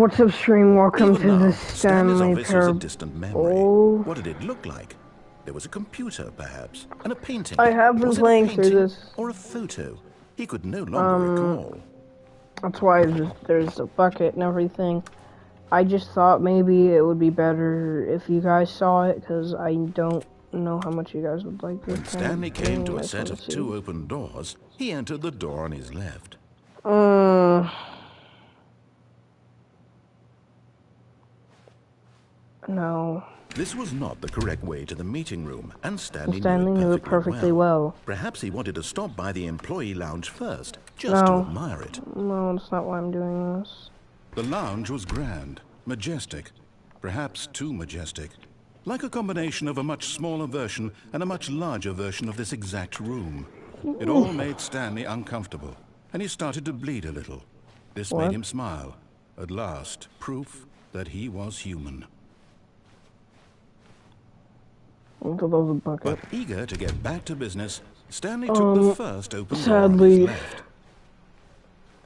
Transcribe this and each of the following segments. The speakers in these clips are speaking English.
What's up, stream? Welcome Even to now, the Stanley's Stanley office was a distant memory. Oh, What did it look like? There was a computer, perhaps, and a painting. I have been Was playing it a through painting this. or a photo? He could no longer recall. That's why there's a bucket and everything. I just thought maybe it would be better if you guys saw it, because I don't know how much you guys would like this. When Stanley came to a set of two open doors, he entered the door on his left. No. This was not the correct way to the meeting room, and Stanley knew it perfectly well. Perhaps he wanted to stop by the employee lounge first, just to admire it. No, that's not why I'm doing this. The lounge was grand, majestic, perhaps too majestic. Like a combination of a much smaller version and a much larger version of this exact room. It all made Stanley uncomfortable, and he started to bleed a little. This made him smile. At last, proof that he was human. But eager to get back to business, Stanley took the first open door on his left.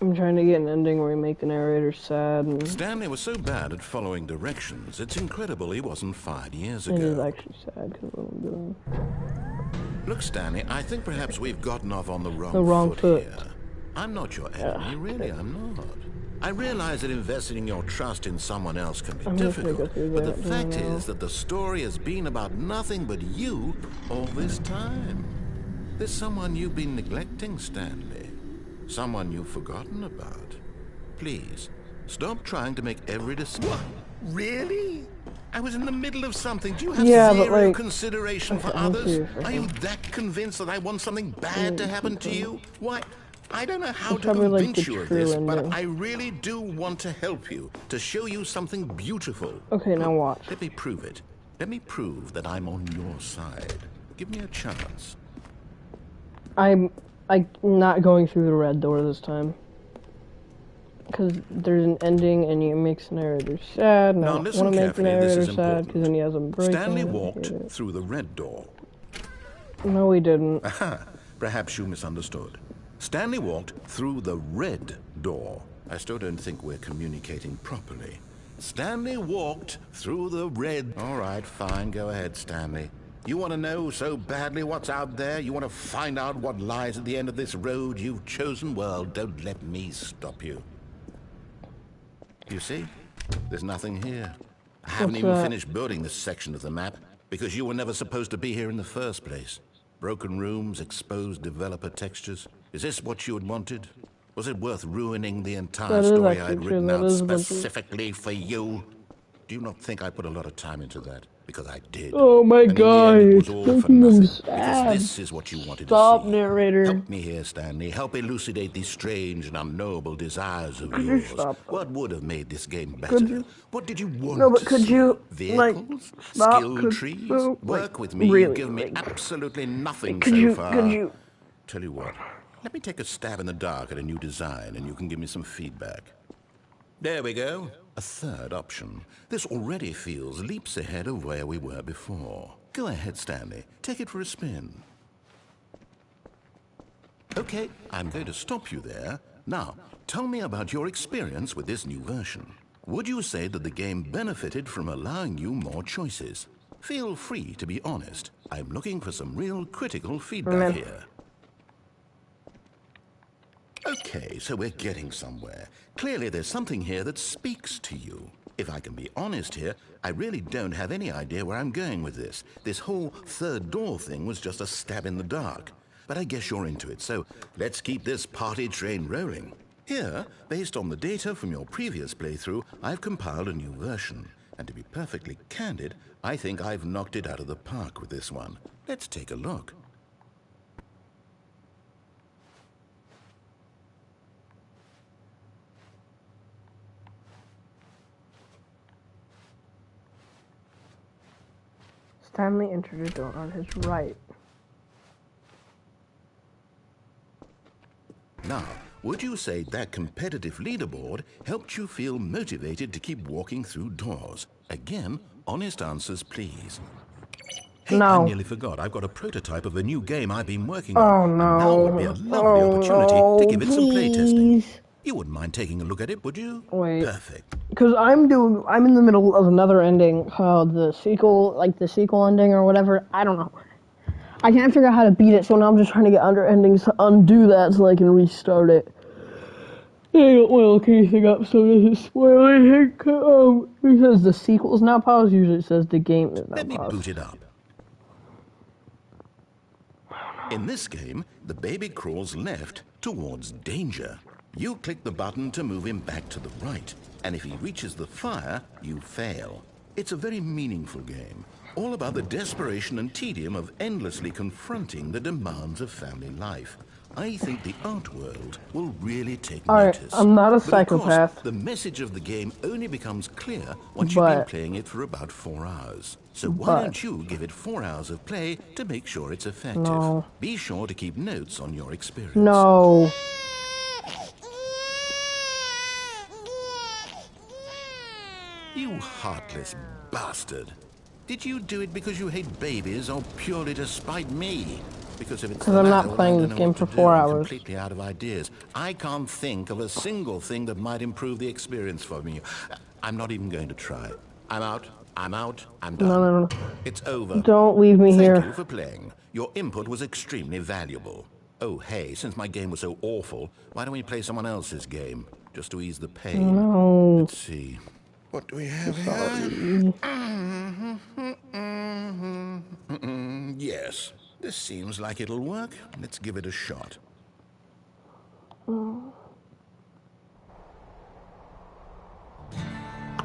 I'm trying to get an ending where we make the narrator sad. Stanley was so bad at following directions, it's incredible he wasn't 5 years ago. It is actually sad because what I'm doing. Look, Stanley, I think perhaps we've gotten off on the wrong foot here. I'm not your enemy, really, I'm not. I realize that investing your trust in someone else can be difficult, but the fact is that the story has been about nothing but you all this time. There's someone you've been neglecting, Stanley. Someone you've forgotten about. Please, stop trying to make every decision. What? Really? I was in the middle of something. Do you have zero consideration for others? Are you that convinced that I want something bad to happen to you? Why? I don't know how to convince you of this, but I really do want to help you, to show you something beautiful. Okay, now watch. Let me prove it. Let me prove that I'm on your side. Give me a chance. I'm not going through the red door this time. Because there's an ending and it makes the narrator sad. Now listen want to make the carefully, this is sad because then he has a break. Stanley walked through the red door. No, he didn't. Aha, perhaps you misunderstood. Stanley walked through the red door. I still don't think we're communicating properly. Stanley walked through the red... All right, fine, go ahead, Stanley. You want to know so badly what's out there? You want to find out what lies at the end of this road you've chosen? Well, don't let me stop you. You see? There's nothing here. I haven't even finished building this section of the map because you were never supposed to be here in the first place. Broken rooms, exposed developer textures. Is this what you had wanted? Was it worth ruining the entire story I'd written out specifically for you? Do you not think I put a lot of time into that? Because I did. Oh my god, it's making them sad. Because this is what you wanted Stop, to see. Narrator. Help me here, Stanley. Help elucidate these strange and unknowable desires of yours. What would have made this game better? What did you want No, but could you, Vehicles? stop? Skill trees? Work with me. Really, You've given me absolutely nothing far. Could you... Tell you what. Let me take a stab in the dark at a new design and you can give me some feedback. There we go. A third option. This already feels leaps ahead of where we were before. Go ahead, Stanley. Take it for a spin. Okay, I'm going to stop you there. Now, tell me about your experience with this new version. Would you say that the game benefited from allowing you more choices? Feel free to be honest. I'm looking for some real critical feedback here. Okay, so we're getting somewhere. Clearly there's something here that speaks to you. If I can be honest here, I really don't have any idea where I'm going with this. This whole third door thing was just a stab in the dark. But I guess you're into it, so let's keep this party train rolling. Here, based on the data from your previous playthrough, I've compiled a new version. And to be perfectly candid, I think I've knocked it out of the park with this one. Let's take a look. Stanley entered a door on his right. Now, would you say that competitive leaderboard helped you feel motivated to keep walking through doors? Again, honest answers, please. Hey, I nearly forgot. I've got a prototype of a new game I've been working on. Oh, no. And now would be a lovely opportunity to give it some playtesting. You wouldn't mind taking a look at it, would you? Wait. Perfect. Because I'm in the middle of another ending called the sequel, like the sequel ending or whatever. I don't know. I can't figure out how to beat it, so now I'm just trying to get under endings to undo that so I can restart it. I don't want to look anything up, so this is spoiling. Because the sequel's now paused, usually it says the game is now Let me paused. boot it up. In this game, the baby crawls left towards danger. You click the button to move him back to the right, and if he reaches the fire, you fail. It's a very meaningful game, all about the desperation and tedium of endlessly confronting the demands of family life. I think the art world will really take notice. I'm not a but psychopath. Of course, the message of the game only becomes clear once you've been playing it for about 4 hours. So why don't you give it 4 hours of play to make sure it's effective? No. Be sure to keep notes on your experience. No. You heartless bastard. Did you do it because you hate babies or purely to spite me? Because if it's the I'm not latter, playing I don't this know game what for to 4 do. I'm hours. completely out of ideas. I can't think of a single thing that might improve the experience for me. I'm not even going to try. I'm out. I'm out. I'm done. No. It's over. Don't leave me here. Thank you for playing. Your input was extremely valuable. Oh, hey, since my game was so awful, why don't we play someone else's game? Just to ease the pain. No. Let's see. What do we have here? Yes, this seems like it'll work. Let's give it a shot.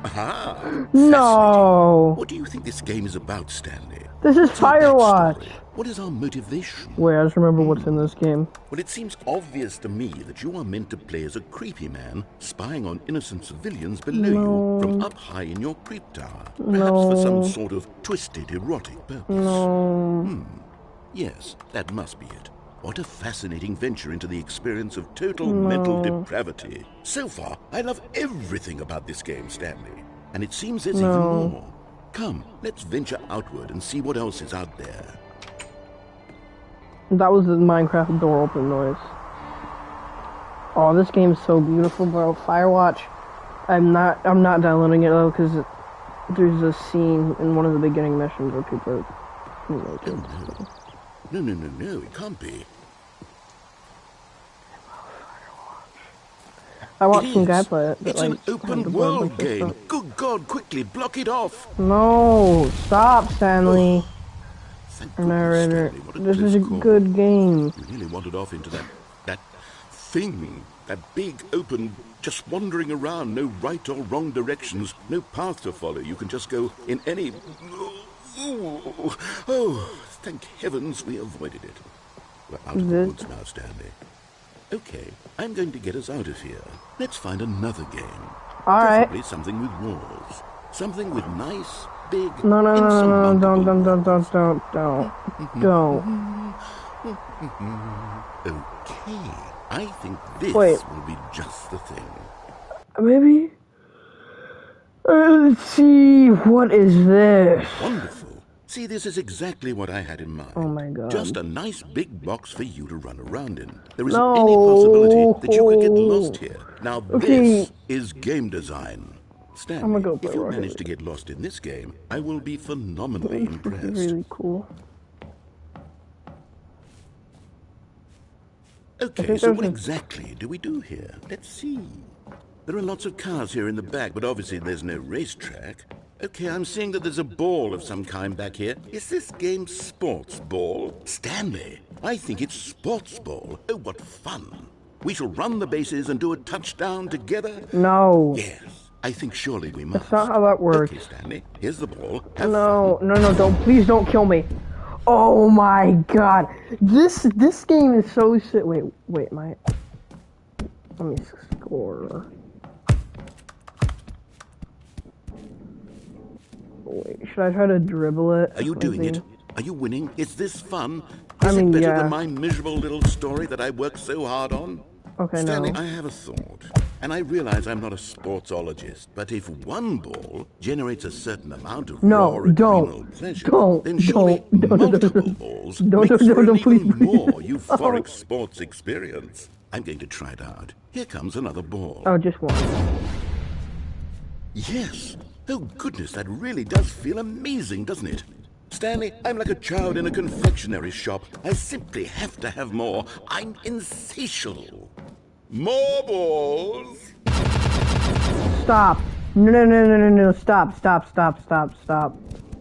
Aha! No. What do you think this game is about, Stanley? This is What's our Firewatch. backstory? What is our motivation? Wait, I just remember what's in this game. Well, it seems obvious to me that you are meant to play as a creepy man spying on innocent civilians below you from up high in your creep tower. Perhaps for some sort of twisted, erotic purpose. No. Yes, that must be it. What a fascinating venture into the experience of total mental depravity. So far, I love everything about this game, Stanley. And it seems there's even more. Come, let's venture outward and see what else is out there. That was the Minecraft door open noise. Oh, this game's so beautiful, bro. Firewatch. I'm not downloading it though, because there's a scene in one of the beginning missions where people are naked. No, it can't be. I watched some guy play it. It's an open world game. Good God, quickly block it off. No, stop, Stanley. Thank Narrator. goodness, Stanley, what a This is a close call. good game. You really wandered off into that thing, that big open, just wandering around, no right or wrong directions, no path to follow. You can just go in any... Oh, thank heavens we avoided it. We're out of the woods now, Stanley. Okay, I'm going to get us out of here. Let's find another game. Alright. Preferably something with walls. Something with nice, big, No, insurmountable don't. Okay, I think this Wait. will be just the thing. Maybe? Let's see, what is this? Wonderful. See, this is exactly what I had in mind. Oh my God. Just a nice big box for you to run around in. There isn't any possibility that you could get lost here. Now this is game design. Stanley, if you manage to get lost in this game, I will be phenomenally impressed. Really cool. Okay, so what exactly do we do here? Let's see. There are lots of cars here in the back, but obviously there's no racetrack. Okay, I'm seeing that there's a ball of some kind back here. Is this game sports ball? Stanley, I think it's sports ball. Oh, what fun. We shall run the bases and do a touchdown together? No. Yes, I think surely we must. That's not how that works. Okay, Stanley, here's the ball. No, please don't kill me. Oh my God. This game is so shit. Wait, let me score. Wait, should I try to dribble it? Are you doing it? Are you winning? Is this fun? I Is mean, it better yeah. than my miserable little story that I worked so hard on? Okay, Stanley, no. I have a thought. And I realize I'm not a sportsologist, but if one ball generates a certain amount of raw adrenal pleasure, then surely multiple balls makes for an even more euphoric sports experience. I'm going to try it out. Here comes another ball. Oh, just one. Yes. Oh, goodness, that really does feel amazing, doesn't it? Stanley, I'm like a child in a confectionery shop. I simply have to have more. I'm insatiable. More balls. Stop. No. Stop.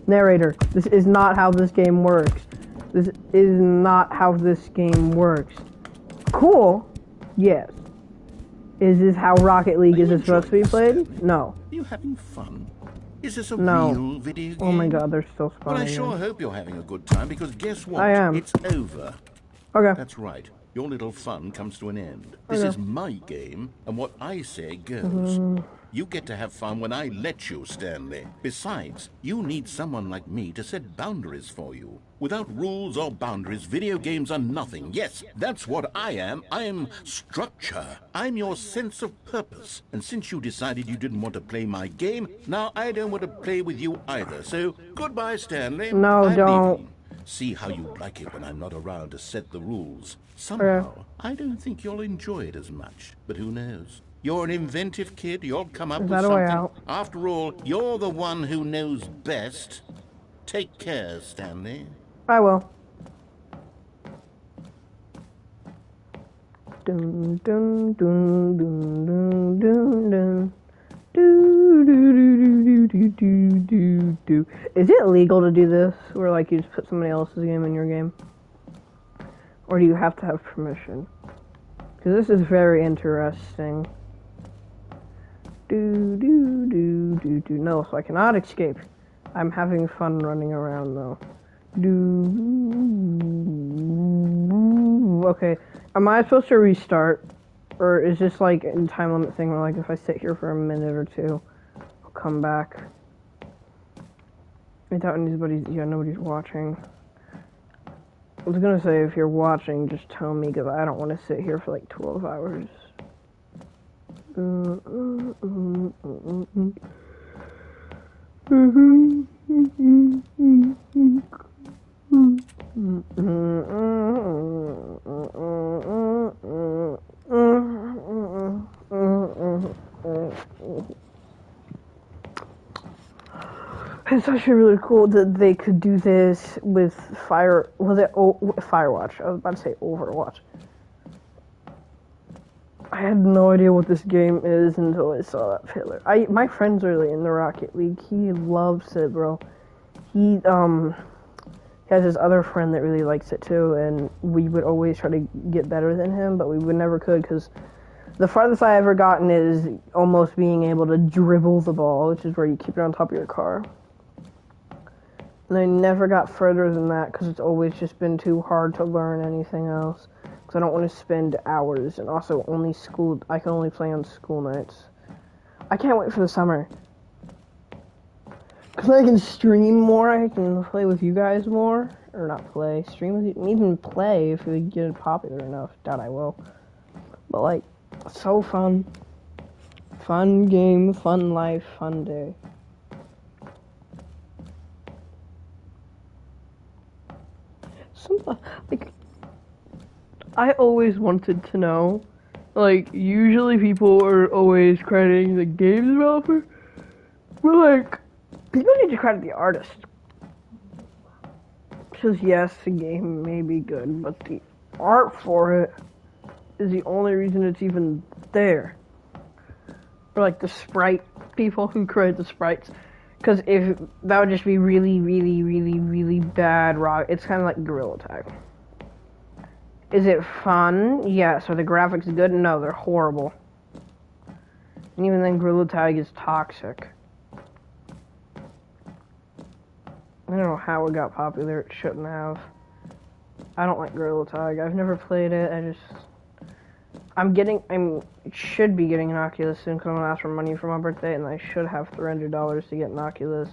Narrator, this is not how this game works. This is not how this game works. Cool? Yes. Is this how Rocket League is supposed to be played? Stanley? No. Are you having fun? Is this a No. real video game? Oh my god, they're still Well, I spawning sure in. hope you're having a good time, because guess what? I am. It's over. Okay. That's right. Your little fun comes to an end. This Okay. is my game, and what I say goes. You get to have fun when I let you, Stanley. Besides, you need someone like me to set boundaries for you. Without rules or boundaries, video games are nothing. Yes, that's what I am. I'm structure. I'm your sense of purpose. And since you decided you didn't want to play my game, now I don't want to play with you either. So, goodbye, Stanley. No, I'm don't. leaving. See how you like it when I'm not around to set the rules. Somehow, I don't think you'll enjoy it as much. But who knows? You're an inventive kid. You'll come up Is with that a way something. out? After all, you're the one who knows best. Take care, Stanley. I will. Dun dun dun dun dun dun dun. Do. Is it legal to do this, where like you just put somebody else's game in your game, or do you have to have permission? Because this is very interesting. No, so I cannot escape. I'm having fun running around though. Okay, am I supposed to restart? Or is this like a time limit thing where like if I sit here for a minute or two, I'll come back? I doubt nobody's watching. I was gonna say if you're watching, just tell me because I don't want to sit here for like 12 hours. It's actually really cool that they could do this with Firewatch? I was about to say Overwatch. I had no idea what this game is until I saw that trailer. My friend's really in the Rocket League. He loves it, bro. He has his other friend that really likes it too, and we would always try to get better than him, but we would never could because the farthest I ever gotten is almost being able to dribble the ball, which is where you keep it on top of your car. And I never got further than that because it's always just been too hard to learn anything else. Because I don't want to spend hours, and also I can only play on school nights. I can't wait for the summer. Because I can stream more, I can play with you guys more. Or not play, stream with you, even play if we get it popular enough. Doubt I will. But like, so fun. Fun game, fun life, fun day. Like, I always wanted to know, like, usually people are always crediting the game developer, but like, people need to credit the artist. Because yes, the game may be good, but the art for it is the only reason it's even there. Or like the sprite people who create the sprites. Because if that would just be really bad rock. It's kind of like Gorilla Tag. Is it fun? Yes. Are the graphics good? No, they're horrible. And even then, Gorilla Tag is toxic. I don't know how it got popular. It shouldn't have. I don't like Gorilla Tag. I've never played it. I should be getting an Oculus soon because I'm going to ask for money for my birthday, and I should have $300 to get an Oculus.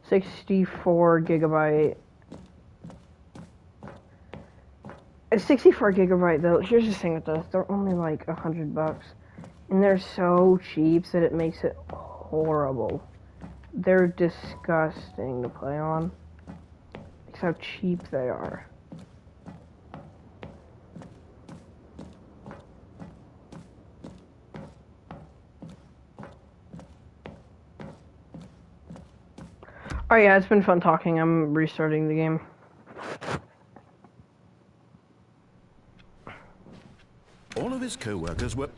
64 gigabyte. It's 64 gigabyte though. Here's the thing with those. They're only like $100. And they're so cheap that it makes it horrible. They're disgusting to play on. It's how cheap they are. Oh yeah, it's been fun talking. I'm restarting the game. All of his co-workers were...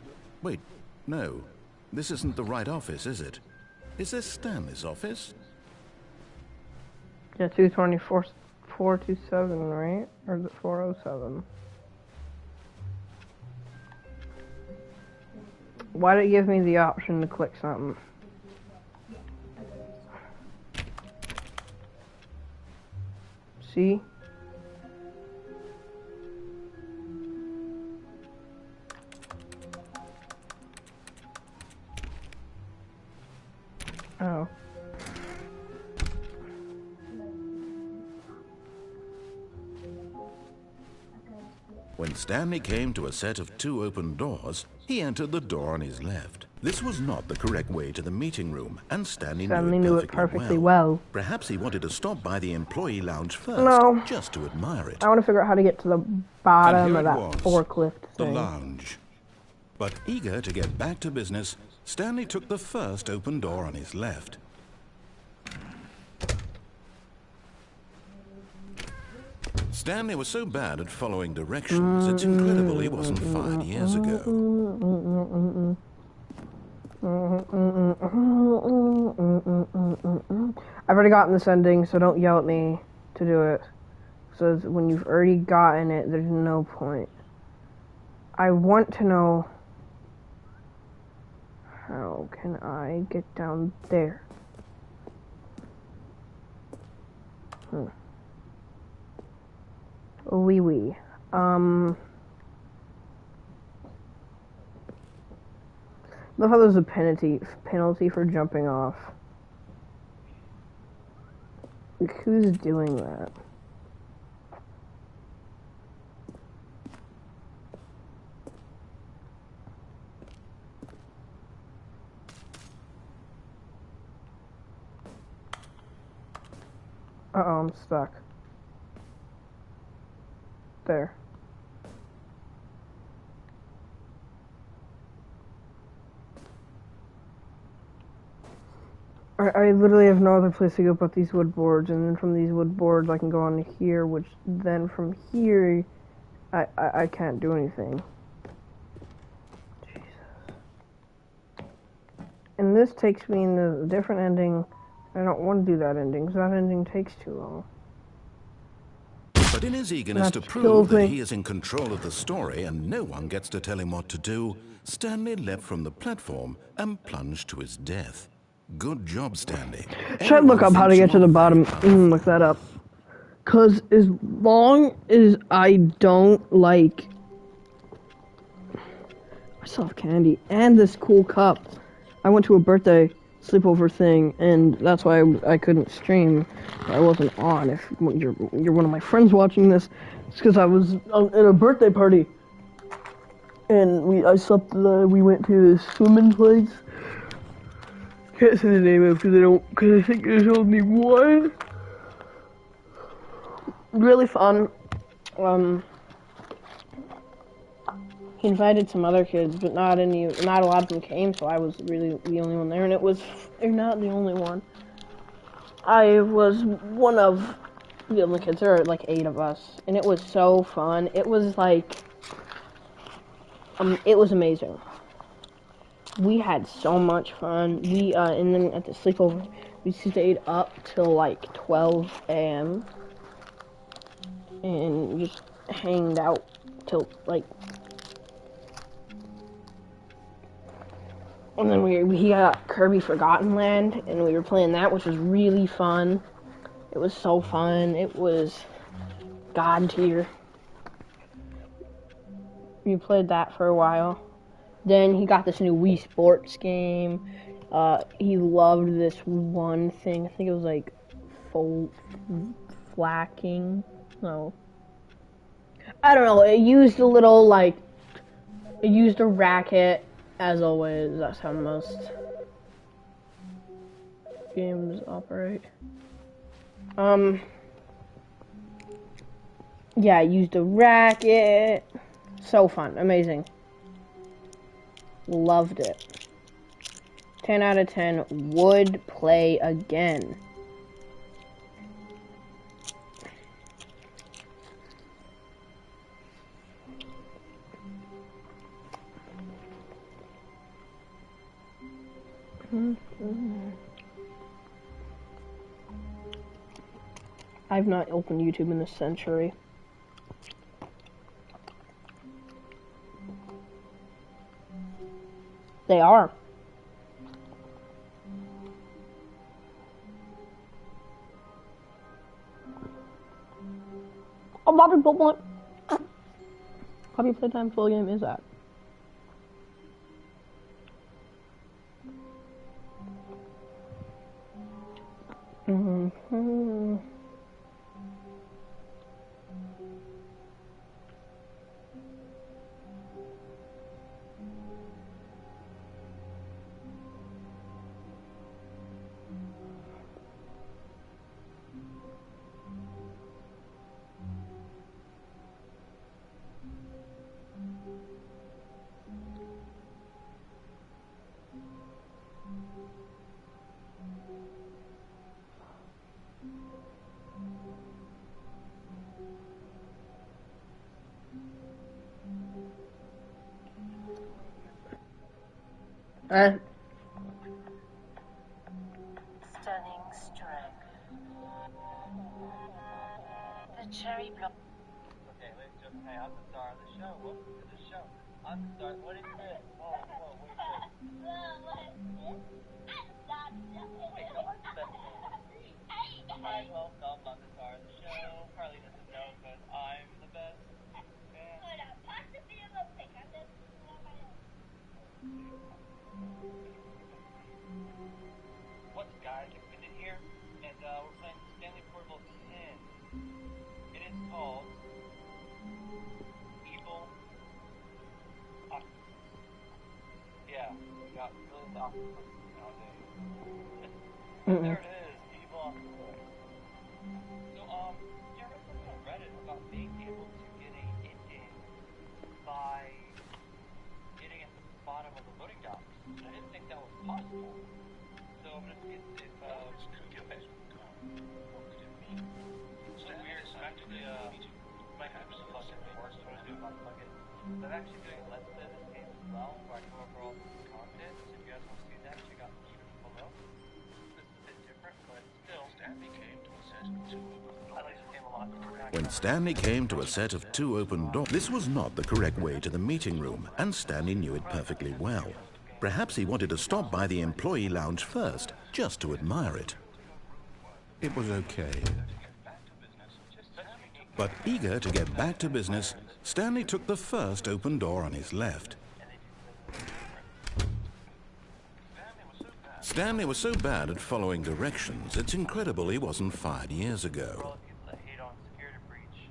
Wait, no. This isn't the right office, is it? Is this Stanley's office? Yeah, 224, 427, right? Or is it 407? Why did it give me the option to click something? See? Oh. When Stanley came to a set of 2 open doors, he entered the door on his left. This was not the correct way to the meeting room, and Stanley knew it perfectly well. Perhaps he wanted to stop by the employee lounge first, just to admire it. I want to figure out how to get to the bottom of that forklift thing. The lounge. But eager to get back to business, Stanley took the first open door on his left. Stanley was so bad at following directions, it's incredible he wasn't fired years ago. I've already gotten this ending, so don't yell at me to do it. So when you've already gotten it, there's no point. I want to know, how can I get down there? Wee. Love how there's a penalty for jumping off. Like, who's doing that? Uh-oh, I'm stuck. There. I literally have no other place to go but these wood boards, and then from these wood boards I can go on to here, which then from here I can't do anything. Jesus. And this takes me into a different ending. I don't want to do that ending, because that ending takes too long. But in his eagerness to prove that he is in control of the story and no one gets to tell him what to do, Stanley leapt from the platform and plunged to his death. Good job, Stanley. Should I look up how to get to the bottom? Look that up. Because as long as I don't like... I still have candy and this cool cup. I went to a birthday sleepover thing, and that's why I couldn't stream. I wasn't on. If you're one of my friends watching this, it's because I was in a birthday party, and we went to this swimming place. Can't say the name of it because I think there's only one. Really fun. He invited some other kids, but not a lot of them came, so I was really the only one there, and you're not the only one. I was one of the only kids. There were like 8 of us, and it was so fun. It was like, it was amazing. We had so much fun. And then at the sleepover, we stayed up till like 12 a.m. and just hanged out till like. And then we got Kirby Forgotten Land, and we were playing that, which was really fun. It was so fun. It was God tier. We played that for a while. Then he got this new Wii Sports game. He loved this one thing. I think it was like flacking. No. I don't know. It used a racket. As always, that's how most games operate. Yeah, I used a racket. So fun. Amazing. Loved it. 10 out of 10. Would play again. I've not opened YouTube in a century. They are. Oh, Bobby Playtime. Bobby Playtime full game is that? Stunning strength. The cherry block. Okay, let's just say I'm the star of the show. Welcome to the show. I'm the star. What is this? Whoa, whoa, what is this? Wait, no, I'm the Hi, welcome. I'm the star of the show. Carly doesn't know because I'm the best. What's guys? We've been in here and we're playing Stanley Portable 10. It is called Evil Octopus. Yeah, we got really octopus nowadays. There it is, Evil Octopus. So, yeah, I read something on Reddit about being able to get a ending by getting at the bottom of the loading dock. I didn't think that was possible. So I'm gonna see if so weird. I'm actually my apps is fucking worse. So I'm gonna do about fucking. I'm actually doing Let's Play this game as well, where I go over all the content. So if you guys want to see that, check out the video below. This is a bit different, but still. Stanley came to a set of two. I like this game a lot. When Stanley came to a set of 2 open doors, this was not the correct way to the meeting room, and Stanley knew it perfectly well. Perhaps he wanted to stop by the employee lounge first, just to admire it. It was okay. But eager to get back to business, Stanley took the first open door on his left. Stanley was so bad at following directions, it's incredible he wasn't fired years ago. I hate on security breach,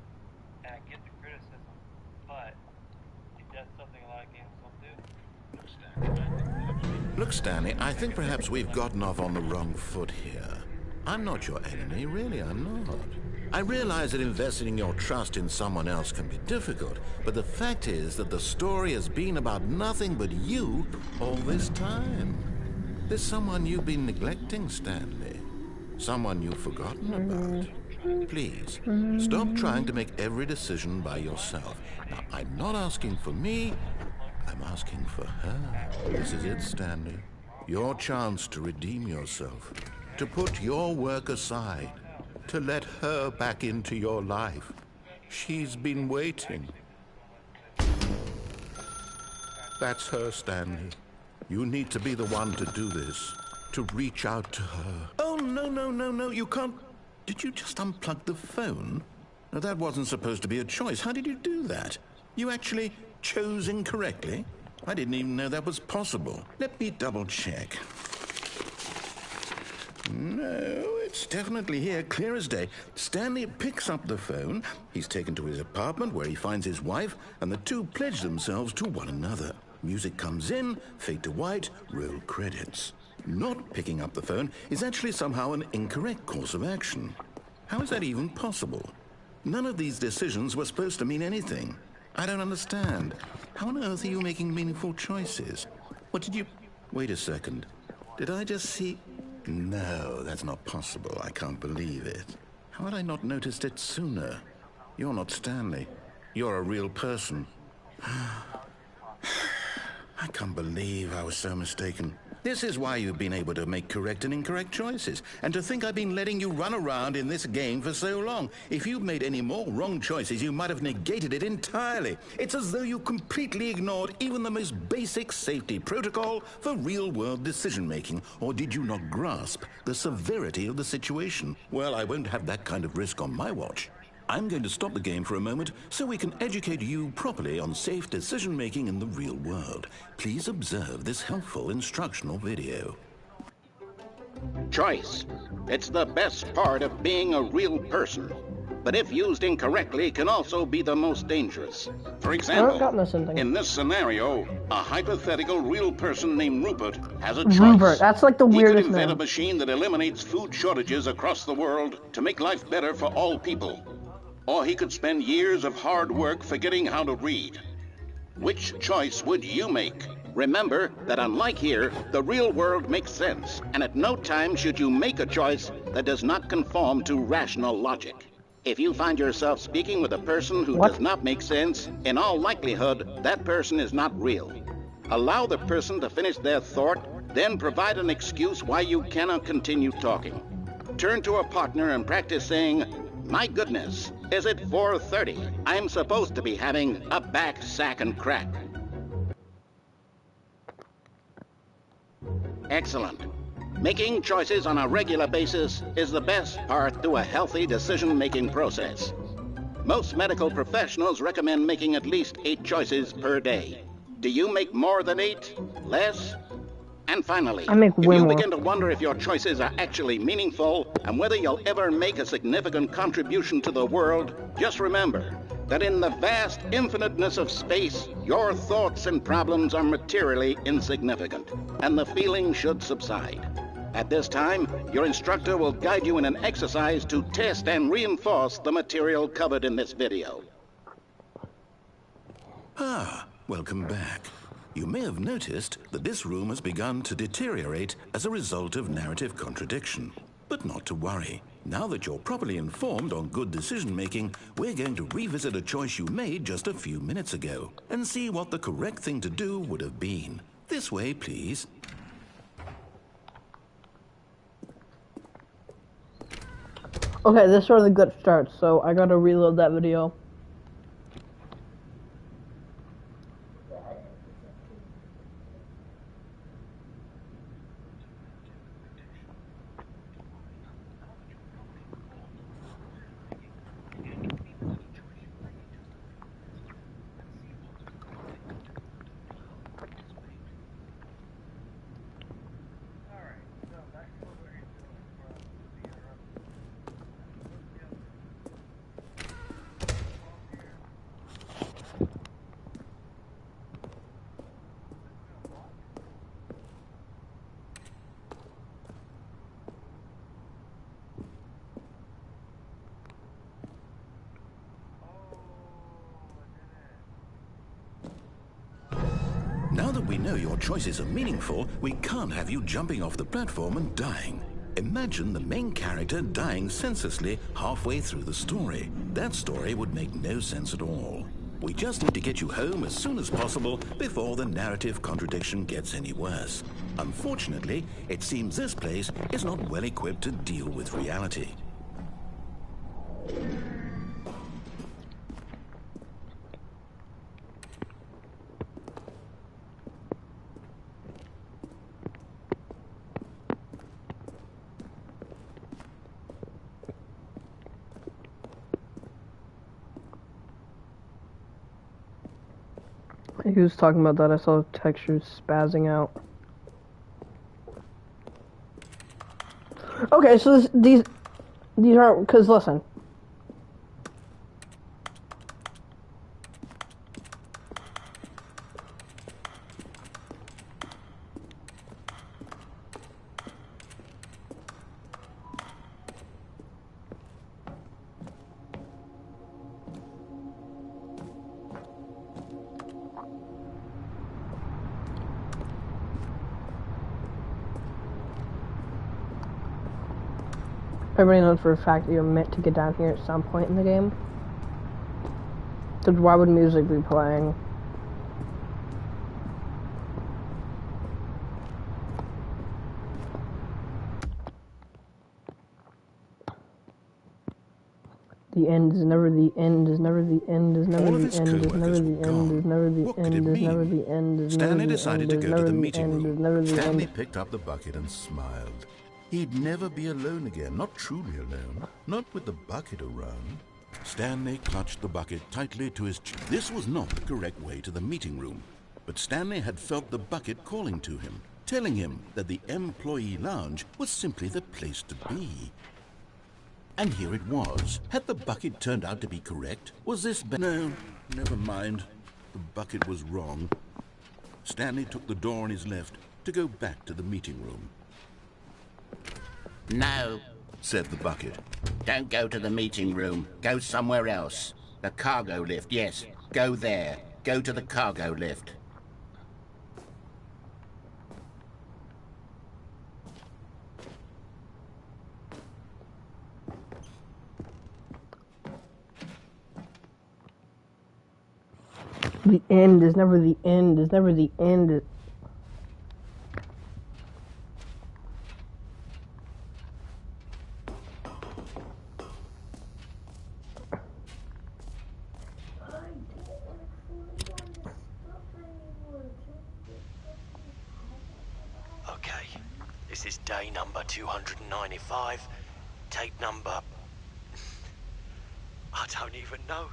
and I get the criticism, but that's something a lot of games don't do. Look, Stanley, I think perhaps we've gotten off on the wrong foot here. I'm not your enemy, really, I'm not. I realize that investing your trust in someone else can be difficult, but the fact is that the story has been about nothing but you all this time. There's someone you've been neglecting, Stanley. Someone you've forgotten about. Please, stop trying to make every decision by yourself. Now, I'm not asking for me, I'm asking for her. This is it, Stanley. Your chance to redeem yourself, to put your work aside, to let her back into your life. She's been waiting. That's her, Stanley. You need to be the one to do this, to reach out to her. Oh, no, you can't. Did you just unplug the phone? No, that wasn't supposed to be a choice. How did you do that? You actually chose incorrectly? I didn't even know that was possible. Let me double check. No, it's definitely here, clear as day. Stanley picks up the phone. He's taken to his apartment where he finds his wife, and the two pledge themselves to one another. Music comes in, fade to white, roll credits. Not picking up the phone is actually somehow an incorrect course of action. How is that even possible? None of these decisions were supposed to mean anything. I don't understand. How on earth are you making meaningful choices? What did you... Wait a second. Did I just see... No, that's not possible. I can't believe it. How had I not noticed it sooner? You're not Stanley. You're a real person. I can't believe I was so mistaken. This is why you've been able to make correct and incorrect choices. And to think I've been letting you run around in this game for so long. If you'd made any more wrong choices, you might have negated it entirely. It's as though you completely ignored even the most basic safety protocol for real-world decision-making. Or did you not grasp the severity of the situation? Well, I won't have that kind of risk on my watch. I'm going to stop the game for a moment so we can educate you properly on safe decision-making in the real world. Please observe this helpful instructional video. Choice. It's the best part of being a real person. But if used incorrectly, can also be the most dangerous. For example, in this scenario, a hypothetical real person named Rupert has a choice. Rupert, that's like the weirdest He could invent name. a machine that eliminates food shortages across the world to make life better for all people. Or he could spend years of hard work forgetting how to read. Which choice would you make? Remember that unlike here, the real world makes sense, and at no time should you make a choice that does not conform to rational logic. If you find yourself speaking with a person who does not make sense, in all likelihood, that person is not real. Allow the person to finish their thought, then provide an excuse why you cannot continue talking. Turn to a partner and practice saying, "My goodness, is it 4:30? I'm supposed to be having a back, sack, and crack." Excellent. Making choices on a regular basis is the best part to a healthy decision-making process. Most medical professionals recommend making at least 8 choices per day. Do you make more than 8? Less? And finally, I make if way you more. begin to wonder if your choices are actually meaningful and whether you'll ever make a significant contribution to the world, just remember that in the vast infiniteness of space, your thoughts and problems are materially insignificant, and the feeling should subside. At this time, your instructor will guide you in an exercise to test and reinforce the material covered in this video. Ah, welcome back. You may have noticed that this room has begun to deteriorate as a result of narrative contradiction. But not to worry. Now that you're properly informed on good decision-making, we're going to revisit a choice you made just a few minutes ago and see what the correct thing to do would have been. This way, please. Okay, this is where the glitch starts, so I gotta reload that video. Now that we know your choices are meaningful, we can't have you jumping off the platform and dying. Imagine the main character dying senselessly halfway through the story. That story would make no sense at all. We just need to get you home as soon as possible before the narrative contradiction gets any worse. Unfortunately, it seems this place is not well equipped to deal with reality. He was talking about that. I saw textures spazzing out. Okay, so these aren't, because listen. Everybody knows for a fact that you're meant to get down here at some point in the game. Because why would music be playing? The end is never the end is never the end is never All of the his end is never co-workers the were end is gone. never the What could end it is never mean? the end is never Stanley the decided end to is go to never the the meeting end is room. never the Stanley end. picked up the bucket and smiled. He'd never be alone again, not truly alone, not with the bucket around. Stanley clutched the bucket tightly to his chest. This was not the correct way to the meeting room, but Stanley had felt the bucket calling to him, telling him that the employee lounge was simply the place to be. And here it was. Had the bucket turned out to be correct? Was this No, never mind. The bucket was wrong. Stanley took the door on his left to go back to the meeting room. No, Said the bucket. don't go to the meeting room. Go somewhere else. The cargo lift, yes. Go there. Go to the cargo lift. The end is never the end is never the end. Okay, this is day number 295, tape number... I don't even know.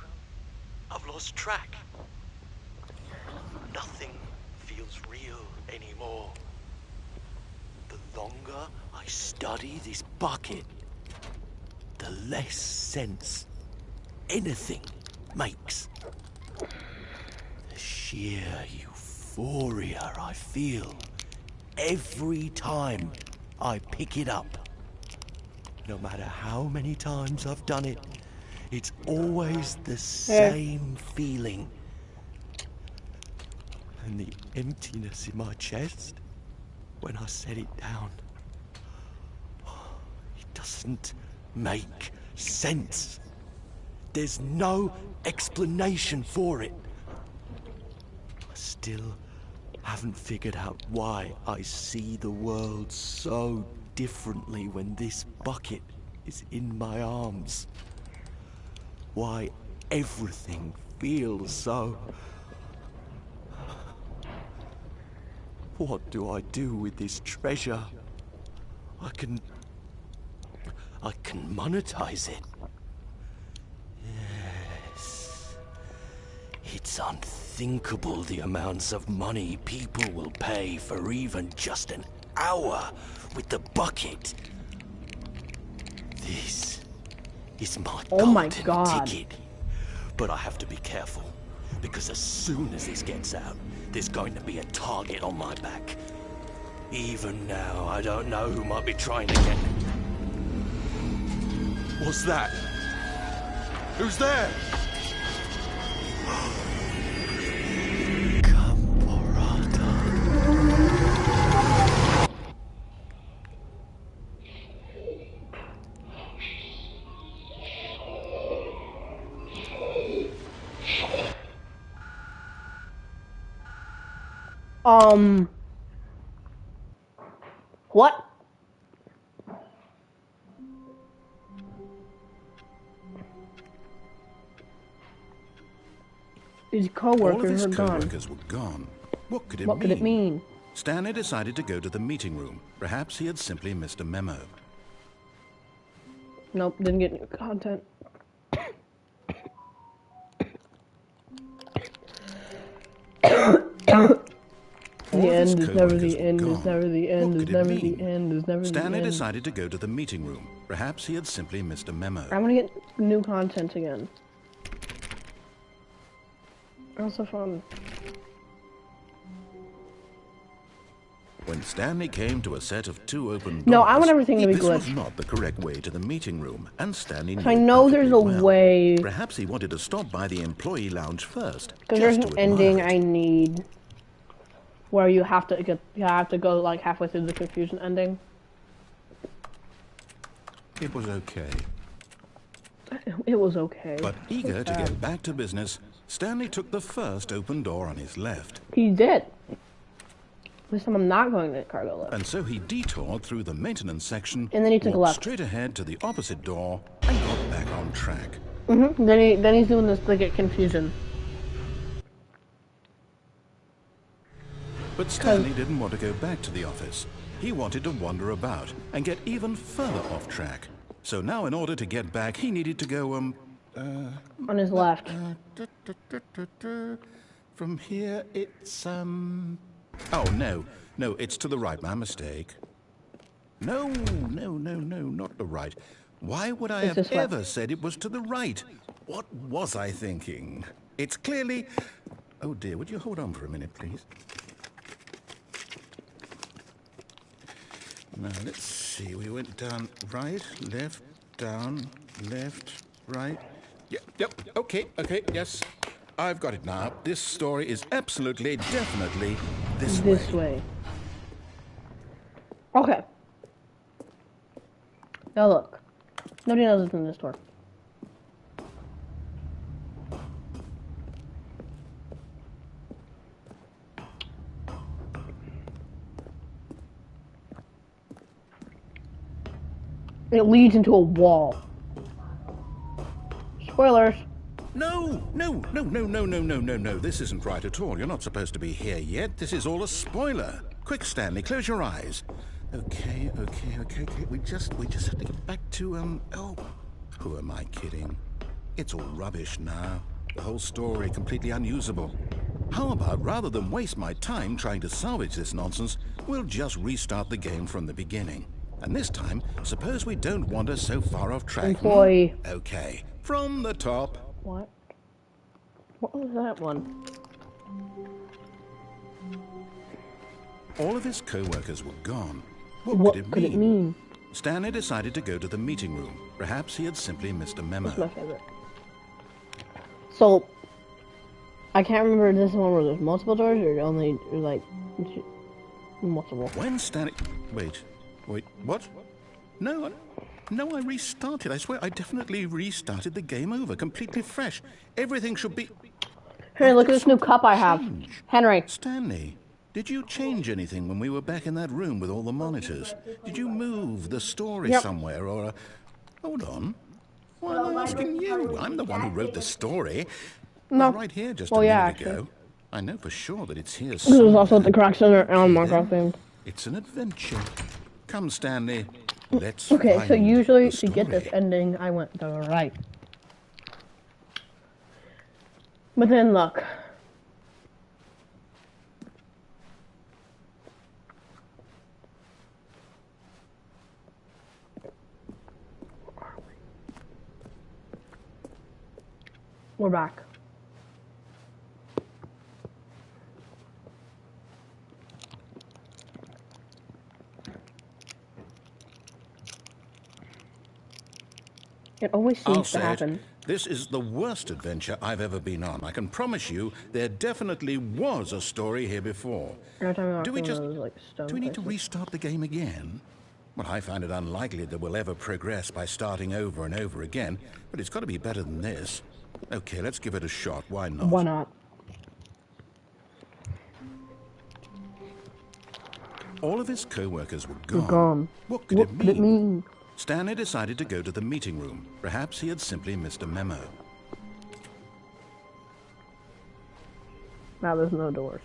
I've lost track. Nothing feels real anymore. The longer I study this bucket, the less sense anything makes. The sheer euphoria I feel every time I pick it up. No matter how many times I've done it, it's always the same feeling. And the emptiness in my chest when I set it down. It doesn't make sense. There's no explanation for it. I still haven't figured out why I see the world so differently when this bucket is in my arms. Why everything feels so... What do I do with this treasure? I can monetize it. Yes. It's unthinkable the amounts of money people will pay for even just an hour with the bucket. This is my golden ticket. But I have to be careful, because as soon as this gets out, there's going to be a target on my back. Even now, I don't know who might be trying to get me. What's that? Who's there? What? His All of co-workers his are gone. co-workers were gone. What could it What mean? could it mean? Stanley decided to go to the meeting room. Perhaps he had simply missed a memo. Nope, didn't get new content. The end is never the end is never the end is never the end is never the end. Stanley decided to go to the meeting room. Perhaps he had simply missed a memo. I'm gonna get new content again. Also fun. When Stanley came to a set of 2 open doors, No, I want everything to be this was glitched. not the correct way to the meeting room, and Stanley knew I know there's a perfectly well. way. Perhaps he wanted to stop by the employee lounge first, Because there's just an to admire ending it. I need where you have to go like halfway through the confusion ending. It was okay. It was okay. But eager to get back to business, Stanley took the first open door on his left. He did. This time I'm not going to the cargo lift. And so he detoured through the maintenance section, And then he took a walked left. straight ahead to the opposite door, and got back on track. Then he's doing this to get confusion. But Stanley didn't want to go back to the office. He wanted to wander about and get even further off track. So now in order to get back, he needed to go, on his left. From here, it's, oh, no, it's to the right, my mistake. No, not the right. Why would I have ever said it was to the right? What was I thinking? It's clearly... Oh dear, would you hold on for a minute, please? Now, let's see, we went down right, left, down, left, right. Yep, okay, yes. I've got it now. This story is absolutely, definitely this way. This way. Okay. Now look. Nobody knows it's in this store. It leads into a wall. Spoilers. No. This isn't right at all. You're not supposed to be here yet. This is all a spoiler. Quick, Stanley, close your eyes. Okay. We just have to get back to, oh, who am I kidding? It's all rubbish now. The whole story completely unusable. How about, rather than waste my time trying to salvage this nonsense, we'll just restart the game from the beginning. And this time, suppose we don't wander so far off track. Employee. Okay, from the top. What? What was that one? All of his co-workers were gone. What could it mean? Stanley decided to go to the meeting room. Perhaps he had simply missed a memo. That's my favorite. So, I can't remember if this one where there's multiple doors or only, like, multiple. When Stanley... Wait, what? No, I restarted. I swear, I definitely restarted the game over, completely fresh. Everything should be... Henry, look at this new cup I have. Henry. Stanley, did you change anything when we were back in that room with all the monitors? Did you move the story somewhere, or... Hold on. Why am I asking you? I'm the one who wrote the story. No. Right here just a minute ago. I know for sure that it's here This is also at the crack center on Minecraft thing. It's an adventure. Come, Stanley. Let's Okay, so usually to to get this ending, I went to the right. But then look. We're back. It always seems to happen. This is the worst adventure I've ever been on. I can promise you there definitely was a story here before. Do we need to restart the game again? Well, I find it unlikely that we'll ever progress by starting over and over again, but it's got to be better than this. Okay, let's give it a shot. Why not? Why not? All of his co-workers were gone. What could it mean? Stanley decided to go to the meeting room. Perhaps he had simply missed a memo. Now there's no doors.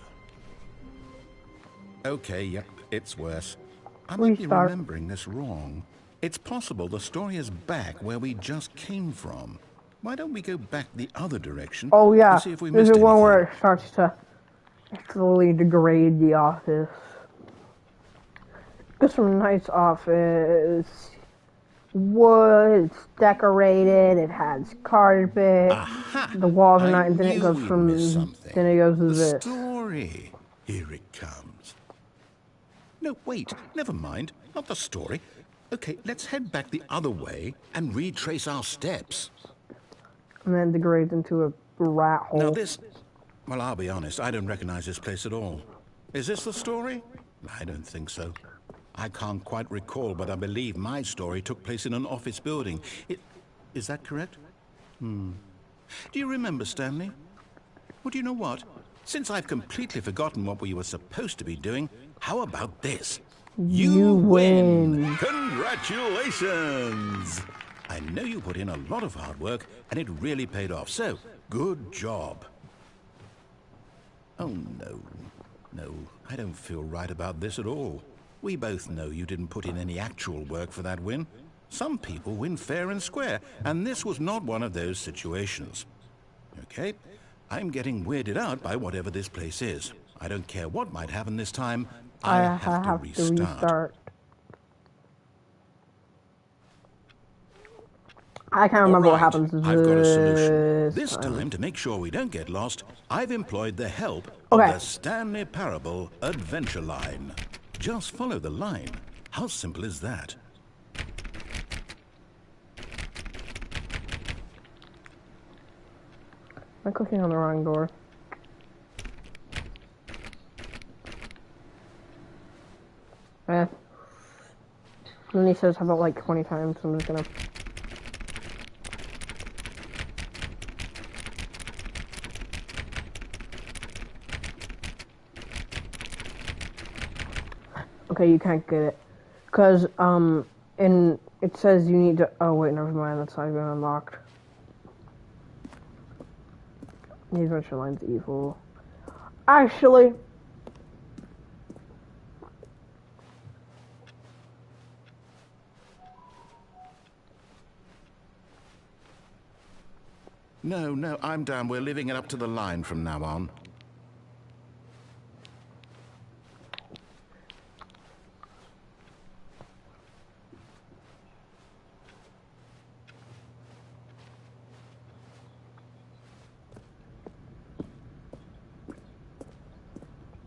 Okay, yep, it's worse. I might be remembering this wrong. It's possible the story is back where we just came from. Why don't we go back the other direction? Oh yeah, and see if we there's missed one anything. where it starts to slowly degrade the office. This from nice office. Wood, it's decorated, it has carpet, the walls are not, and then it goes from, then it goes to this. The story. Here it comes. No, wait, never mind, not the story. Okay, let's head back the other way and retrace our steps. And then degrades into a rat hole. Now this, well, I'll be honest, I don't recognize this place at all. Is this the story? I don't think so. I can't quite recall, but I believe my story took place in an office building. Is that correct? Do you remember, Stanley? Well, do you know what? Since I've completely forgotten what we were supposed to be doing, how about this? You win. Congratulations! I know you put in a lot of hard work, and it really paid off. So, good job. Oh, no. No, I don't feel right about this at all. We both know you didn't put in any actual work for that win. Some people win fair and square, and this was not one of those situations. Okay? I'm getting weirded out by whatever this place is. I don't care what might happen this time. I have to restart. I can't remember what Right, happens I've got a solution. This time. time, to make sure we don't get lost, I've employed the help of the Stanley Parable Adventure Line. Just follow the line. How simple is that? I'm clicking on the wrong door. And then he says how about like 20 times, so I'm just gonna... Okay, you can't get it. Because, it says you need to... Oh, wait, never mind. That's not even unlocked. The adventure line's evil. Actually... No, I'm down. We're leaving it up to the line from now on.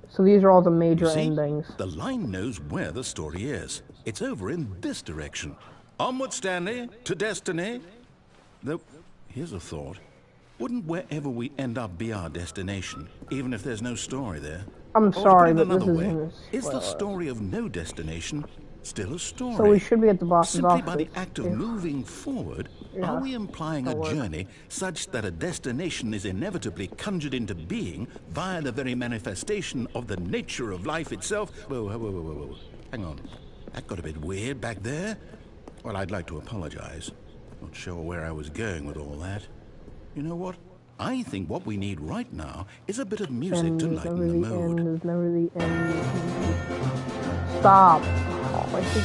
So these are all the major You see, endings. the line knows where the story is. It's over in this direction. Onward, Stanley, to destiny. Though, here's a thought. Wouldn't wherever we end up be our destination, even if there's no story there? I'm Or to sorry, put it but this another way, is is the story of no destination still a story? So we should be at the boss's Simply office. by the act of moving forward, are we implying a journey such that a destination is inevitably conjured into being via the very manifestation of the nature of life itself? Whoa. Hang on. That got a bit weird back there. Well, I'd like to apologize. Not sure where I was going with all that. You know what? I think what we need right now is a bit of music to lighten the mood. There's never the end. Stop. Oh, I think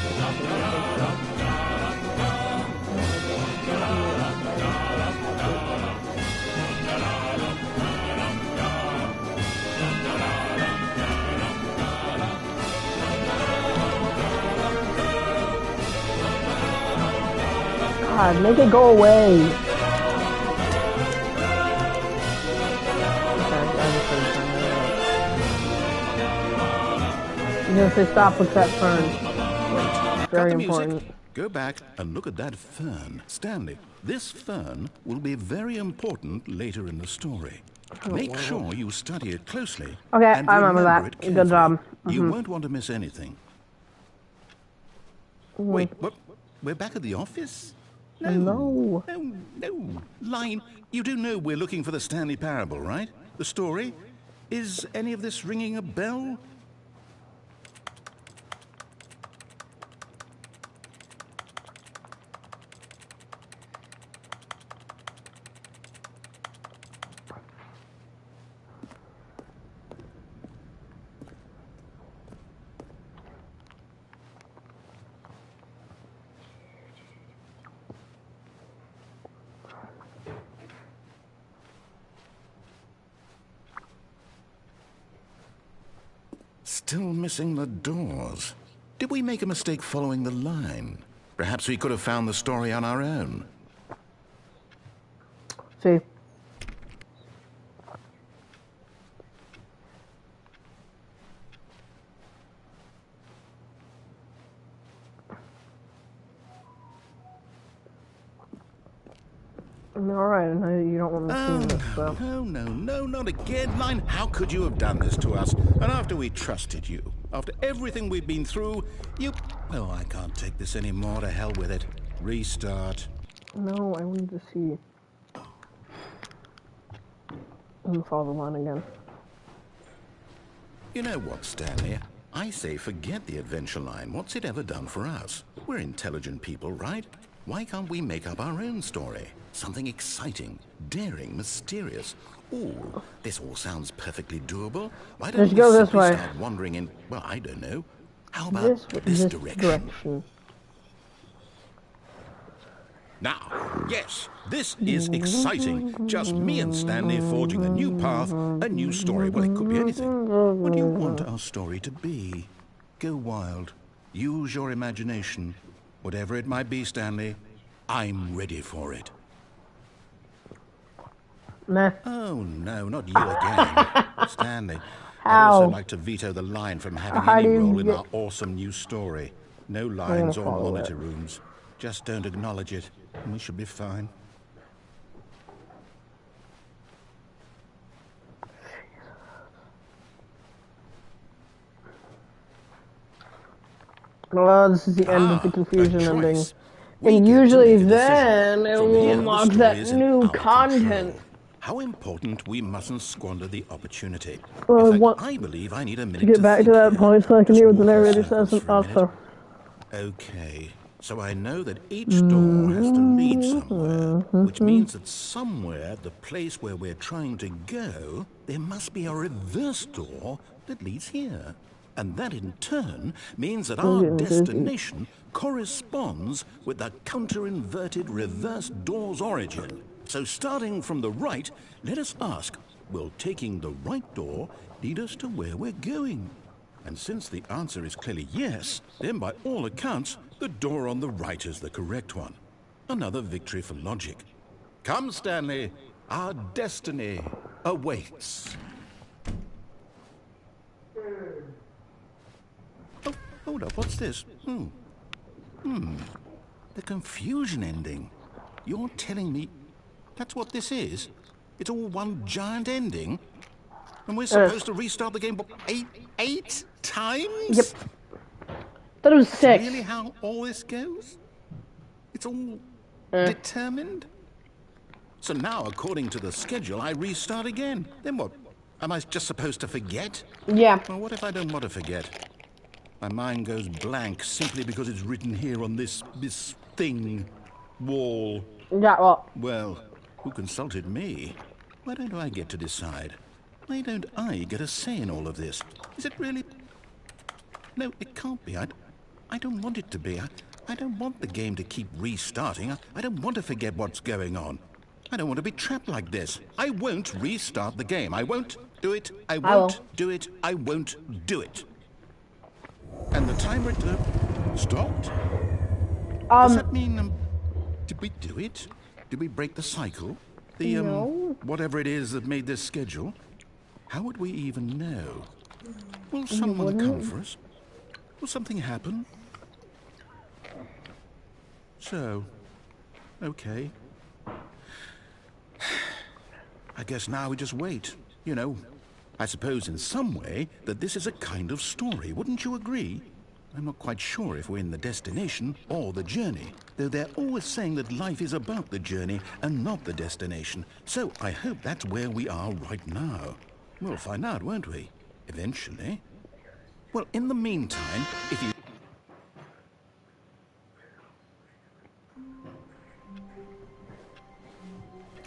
God, make it go away. You're gonna say stop with that fern. Very important. Go back and look at that fern. Stanley, this fern will be very important later in the story. Make sure you study it closely. Okay, and I remember that. it Good job. You won't want to miss anything. Wait, what? We're back at the office? No. Line, you do know we're looking for the Stanley Parable, right? The story? Is any of this ringing a bell? Still missing the doors. Did we make a mistake following the line? Perhaps we could have found the story on our own. See. Alright, I know you don't want to see this, so... No, not again, Line. How could you have done this to us? And after we trusted you, after everything we've been through, you... Oh, I can't take this anymore. To hell with it. Restart. No, I wanted to see... Let me follow the line again. You know what, Stanley? I say forget the adventure line. What's it ever done for us? We're intelligent people, right? Why can't we make up our own story? Something exciting, daring, mysterious. Ooh, this all sounds perfectly doable. Why don't Let's we go this simply way. start wandering in, well, I don't know. How about this direction? Now, yes, this is exciting. Just me and Stanley forging a new path, a new story. Well, it could be anything. What do you want our story to be? Go wild. Use your imagination. Whatever it might be, Stanley, I'm ready for it. Nah. Oh, no, not you again. Stanley, I'd How? also like to veto the line from having How any do you role in get- our awesome new story. No lines or follow monitor it. rooms. Just don't acknowledge it, and we should be fine. Well, this is the end of the A confusion ending. choice. We And get to usually make a decision. then it From will here, the unlock story that is in new our content. control. How important we mustn't squander the opportunity. Well, I In fact, want I believe I need a minute to get back to think that here. point so I can Just hear what the walk in narrator circles says for a minute. also. Okay, so I know that each door has to lead somewhere, which means that somewhere, the place where we're trying to go, there must be a reverse door that leads here. And that in turn means that our destination corresponds with the counter-inverted reverse door's origin. So starting from the right, let us ask, will taking the right door lead us to where we're going? And since the answer is clearly yes, then by all accounts, the door on the right is the correct one. Another victory for logic. Come, Stanley, our destiny awaits. Oh, hold up, what's this? The confusion ending. You're telling me that's what this is? It's all one giant ending? And we're supposed to restart the game what, eight times? Yep. Thought it was 6. Really how all this goes? It's all determined? So now, according to the schedule, I restart again. Then what? Am I just supposed to forget? Yeah. Well, what if I don't want to forget? My mind goes blank simply because it's written here on this thing, wall. Yeah, well. Well, who consulted me? Why don't I get to decide? Why don't I get a say in all of this? Is it really? No, it can't be. I don't want it to be. I don't want the game to keep restarting. I don't want to forget what's going on. I don't want to be trapped like this. I won't restart the game. I won't do it. I won't do it. I won't do it. And the timer stopped? Does that mean, did we do it? Did we break the cycle? The, No. whatever it is that made this schedule? How would we even know? Will someone come for us? Will something happen? So, okay. I guess now we just wait. You know, I suppose in some way that this is a kind of story, wouldn't you agree? I'm not quite sure if we're in the destination or the journey, though they're always saying that life is about the journey and not the destination. So I hope that's where we are right now. We'll find out, won't we? Eventually. Well, in the meantime, if you...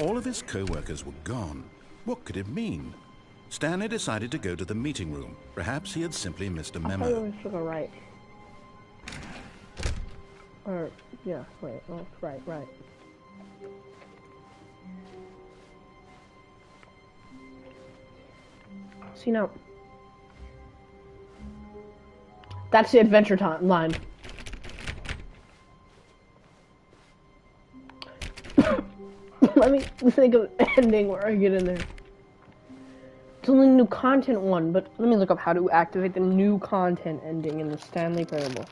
All of his co-workers were gone. What could it mean? Stanley decided to go to the meeting room. Perhaps he had simply missed a memo. I thought it was to the right. Or, yeah, wait, oh, right. See now. That's the adventure time line. Let me think of an ending where I get in there. It's only new content one, but let me look up how to activate the new content ending in the Stanley Parable.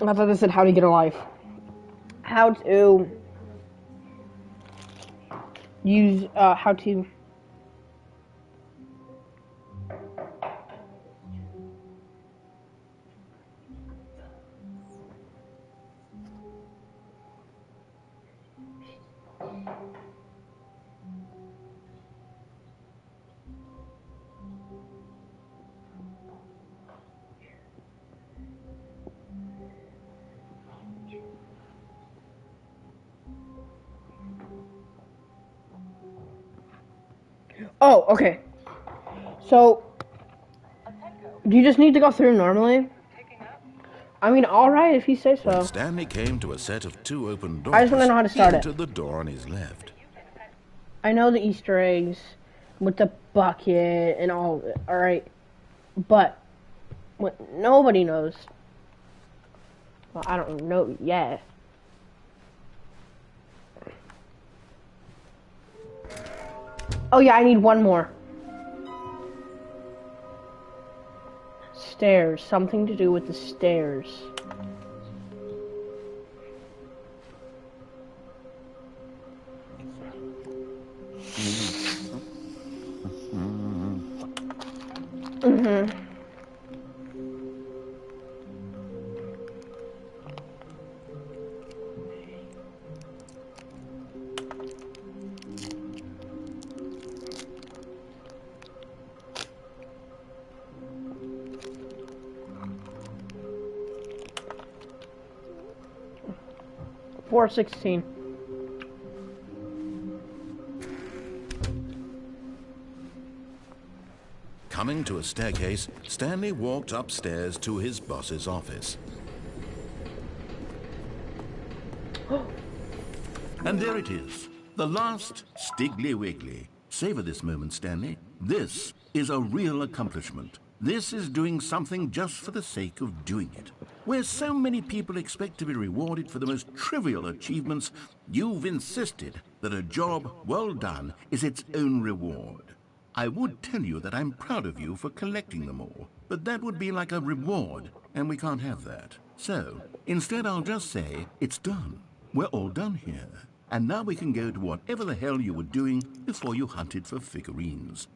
I thought they said how to get a life. How to use, how to Oh, okay. So, do you just need to go through normally? I mean, alright if you say so. When Stanley came to a set of 2 open doors, I just want to know how to start he it. entered the door on his left. I know the Easter eggs with the bucket and all of it, alright? But what nobody knows, well, I don't know yet. Oh yeah, I need one more. Stairs, something to do with the stairs. Mm-hmm. 416. Coming to a staircase, Stanley walked upstairs to his boss's office. And there it is, the last Stiggly Wiggly. Savor this moment, Stanley. This is a real accomplishment. This is doing something just for the sake of doing it. Where so many people expect to be rewarded for the most trivial achievements, you've insisted that a job well done is its own reward. I would tell you that I'm proud of you for collecting them all, but that would be like a reward, and we can't have that. So, instead I'll just say, it's done. We're all done here. And now we can go to whatever the hell you were doing before you hunted for figurines.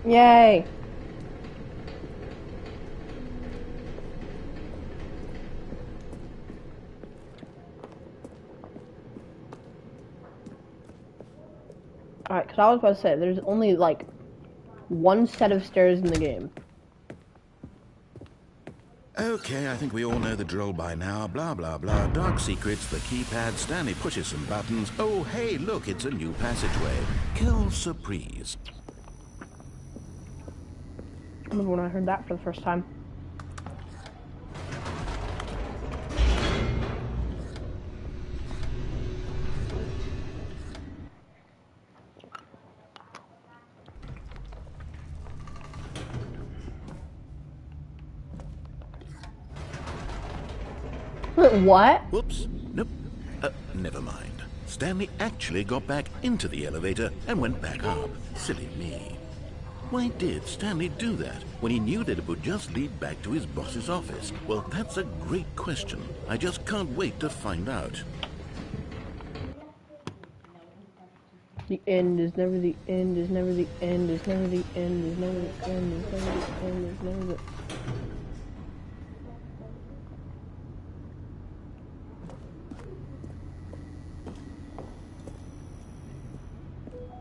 Yay! Alright, because I was about to say, there's only, like, one set of stairs in the game. Okay, I think we all know the drill by now. Blah, blah, blah. Dark secrets, the keypad, Stanley pushes some buttons. Oh, hey, look, it's a new passageway. Kill surprise. I remember when I heard that for the first time. What? Whoops. Nope. Never mind. Stanley actually got back into the elevator and went back up. Silly me. Why did Stanley do that when he knew that it would just lead back to his boss's office? Well, that's a great question. I just can't wait to find out. The end is never the end, is never the end, is never the end, is never the end, is never the end, is never the...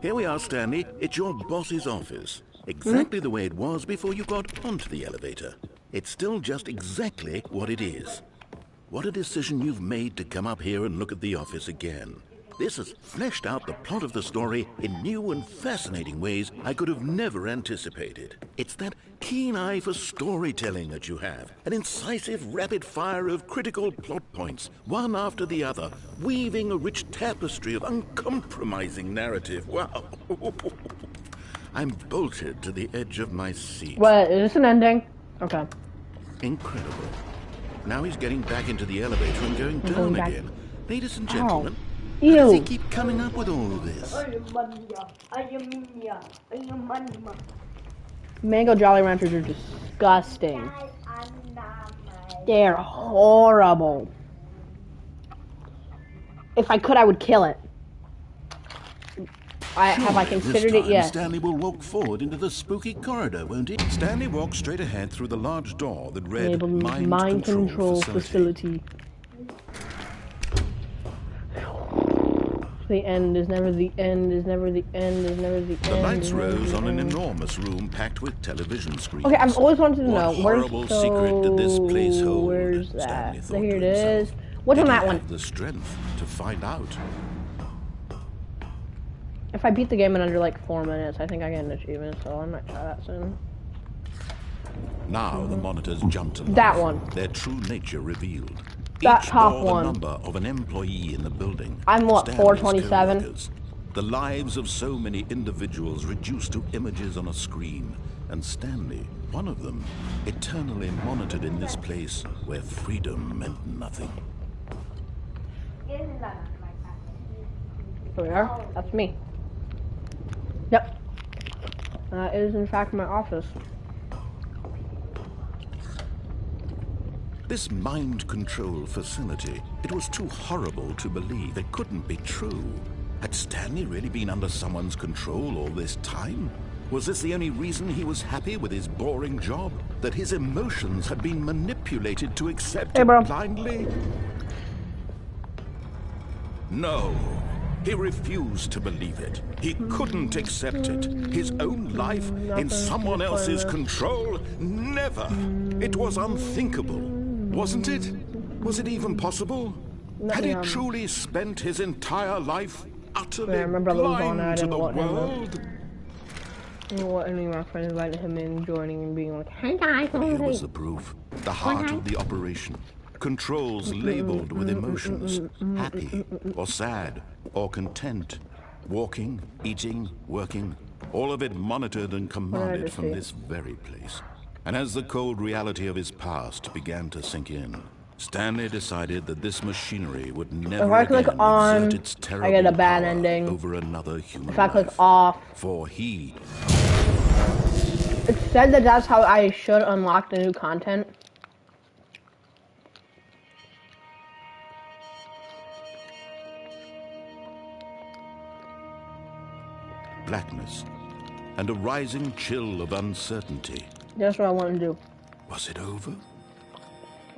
Here we are, Stanley. It's your boss's office. Exactly the way it was before you got onto the elevator. It's still just exactly what it is. What a decision you've made to come up here and look at the office again. This has fleshed out the plot of the story in new and fascinating ways I could have never anticipated. It's that keen eye for storytelling that you have, an incisive rapid fire of critical plot points, one after the other, weaving a rich tapestry of uncompromising narrative. Wow. I'm bolted to the edge of my seat. What, is this an ending? Okay. Incredible. Now he's getting back into the elevator and going down again. Ladies and gentlemen, Ew. how does he keep coming up with all of this? Mango Jolly Ranchers are disgusting. They're horrible. If I could, I would kill it. Have I considered it? Yes. Stanley will walk forward into the spooky corridor, won't he? Stanley walked straight ahead through the large door that read Mind Control Facility. The end is never the end, is never the end, is never the end. The lights rose on an enormous room packed with television screens. Okay, I've always wanted to know, what horrible secret did this place hold? Where's that? Stanley thought Here it to himself. is. What's on Did he that one? have the strength to find out? If I beat the game in under like 4 minutes, I think I get an achievement, so I might try that soon. Now the monitors jumped to life. That one. Their true nature revealed. That Each top bore the one. number of an employee in the building. I'm what, Stanley's 427? co-workers. The lives of so many individuals reduced to images on a screen. And Stanley, one of them, eternally monitored in this place where freedom meant nothing. Here we are. That's me. Yep. That is in fact my office. This mind control facility, it was too horrible to believe. It couldn't be true. Had Stanley really been under someone's control all this time? Was this the only reason he was happy with his boring job? That his emotions had been manipulated to accept it blindly? No. He refused to believe it. He couldn't accept it. His own life in someone else's control? Never. It was unthinkable, wasn't it? Was it even possible? Had he truly spent his entire life utterly blind to the world? What any of my friends invited him in, joining and being like, "Hey guys, Here was the proof. The heart of the operation. Controls labeled with emotions. Happy or sad or content. Walking, eating, working. All of it monitored and commanded from this very place. And as the cold reality of his past began to sink in, Stanley decided that this machinery would never if I click again on, exert its terrible I get a bad power ending. over another human If I click life. off, For he... it said that that's how I should unlock the new content. blackness, and a rising chill of uncertainty. That's what I want to do. Was it over?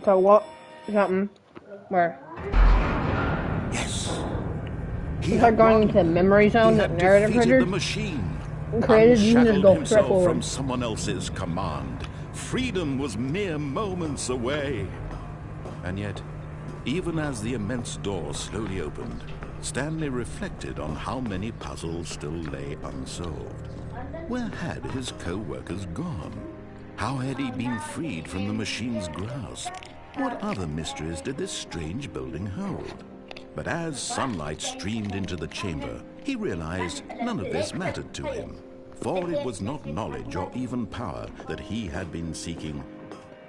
So what? Something. Where? Yes. It's like going into the memory zone that narrative defeated printer the machine. created. You can just go Unshackled straight himself from forward. someone else's command. Freedom was mere moments away. And yet, even as the immense door slowly opened, Stanley reflected on how many puzzles still lay unsolved. Where had his co-workers gone? How had he been freed from the machine's grasp? What other mysteries did this strange building hold? But as sunlight streamed into the chamber, he realized none of this mattered to him. For it was not knowledge or even power that he had been seeking,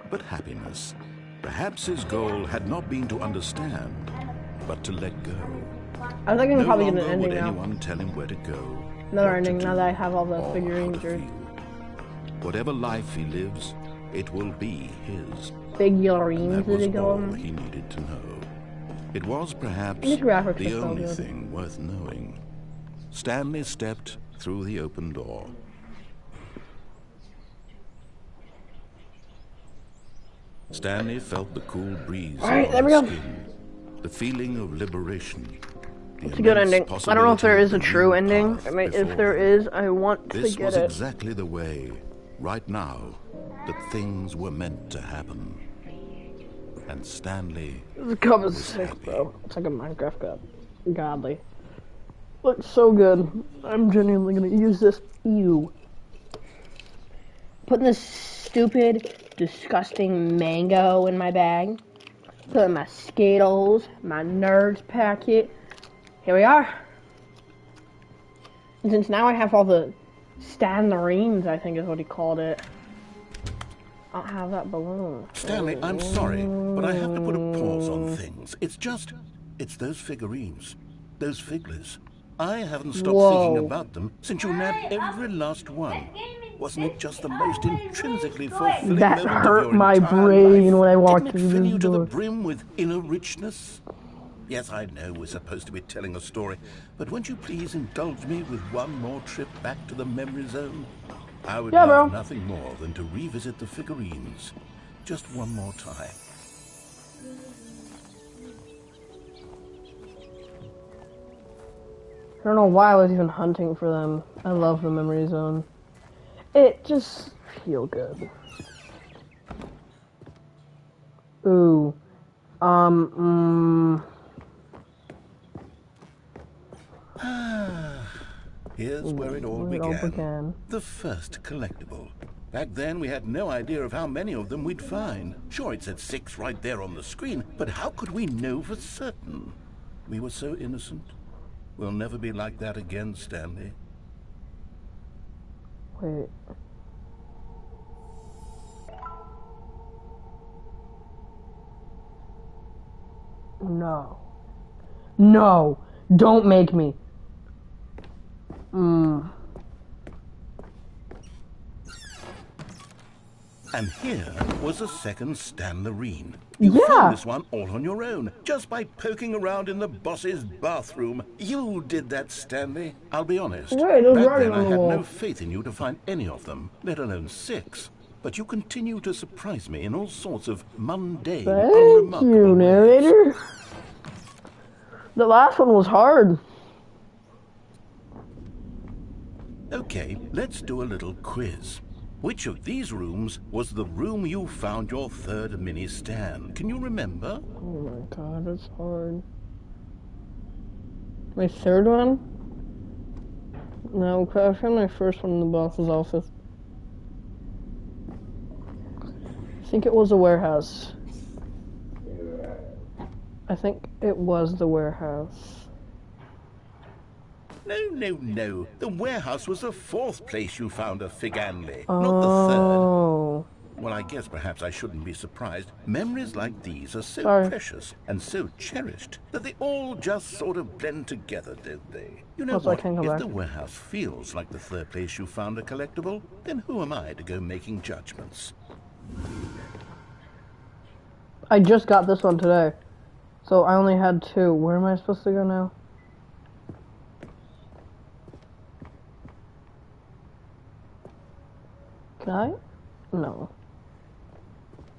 but happiness. Perhaps his goal had not been to understand, but to let go. I think I'm No probably longer getting an ending would now. anyone tell him where to go. Another what to ending do, now that I have all the or figurines how to or feel. Whatever life he lives, it will be his. figurines That that was they call all them. he needed to know. It was perhaps These graphics are the so only good. thing worth knowing. Stanley stepped through the open door. Stanley felt the cool breeze All right, on there we his go. skin, the feeling of liberation. It's a good ending. I don't know if there is a true ending. I mean, if there is, I want to This get was it. exactly the way, right now, that things were meant to happen. And Stanley The cup is was sick, happy. bro. It's like a Minecraft cup. Godly. Looks so good. I'm genuinely gonna use this. Ew. Putting this stupid, disgusting mango in my bag. Putting my Skittles, my Nerds packet. Here we are. And since now I have all the Stanlerines, I think is what he called it. I don't have that balloon. Stanley, I'm sorry, but I have to put a pause on things. It's those figurines, those figglers. I haven't stopped Whoa. thinking about them since you nabbed every last one. Wasn't it just the most intrinsically fulfilling That moment hurt of your my entire brain life? when I walked Didn't it through fill this you to the door. brim with inner richness? Yes, I know we're supposed to be telling a story, but won't you please indulge me with one more trip back to the memory zone? I would Yeah, love bro. nothing more than to revisit the figurines. Just one more time. I don't know why I was even hunting for them. I love the memory zone. It just feel good. Ooh. Here's where it all began. The first collectible. Back then, we had no idea of how many of them we'd find. Sure, it said 6 right there on the screen, but how could we know for certain? We were so innocent. We'll never be like that again, Stanley. Wait. No. No! Don't make me. And here was a second Stanlerine. You found this one all on your own, just by poking around in the boss's bathroom. You did that, Stanley. I'll be honest. Wait, back then I had no faith in you to find any of them, let alone 6. But you continue to surprise me in all sorts of mundane, Thank you, narrator. The last one was hard. Okay, let's do a little quiz. Which of these rooms was the room you found your third mini Stan? Can you remember? Oh my god, that's hard. My third one? No, I found my first one in the boss's office. I think it was the warehouse. I think it was the warehouse. No. The warehouse was the 4th place you found a Figanley, Oh. not the 3rd. Well, I guess perhaps I shouldn't be surprised. Memories like these are so precious and so cherished that they all just sort of blend together, don't they? You know what? If the warehouse feels like the 3rd place you found a collectible, then who am I to go making judgments? I just got this one today, so I only had 2. Where am I supposed to go now? Can I? No.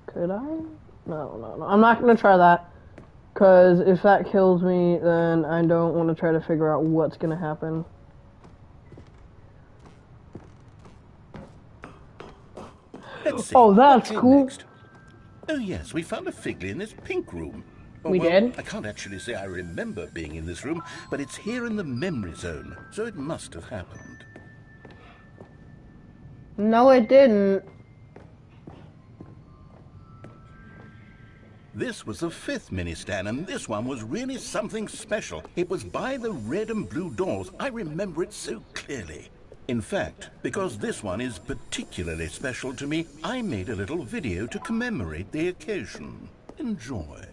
Could I? No. I'm not gonna try that. Because if that kills me, then I don't want to try to figure out what's gonna happen. Let's see. Oh, that's cool. Next? Oh yes, we found a Figley in this pink room. Oh, we did? I can't actually say I remember being in this room, but it's here in the memory zone, so it must have happened. No, it didn't. This was the 5th mini Stan, and this one was really something special. It was by the red and blue doors. I remember it so clearly. In fact, because this one is particularly special to me, I made a little video to commemorate the occasion. Enjoy.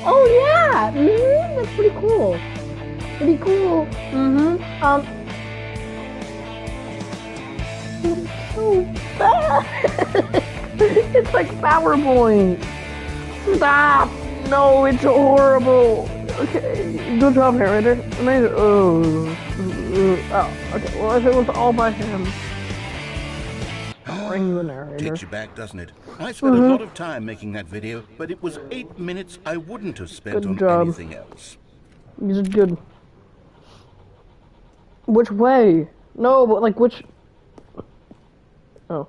Oh yeah! That's pretty cool. Pretty cool. It's so bad. It's like PowerPoint. Stop! No, it's horrible. Okay, good job, narrator. Oh, okay. Well, if it was all by him. Bring you a narrator. Takes you back, doesn't it? I spent a lot of time making that video, but it was 8 minutes I wouldn't have spent on anything else. You did good. Which way? No, but like which... Oh.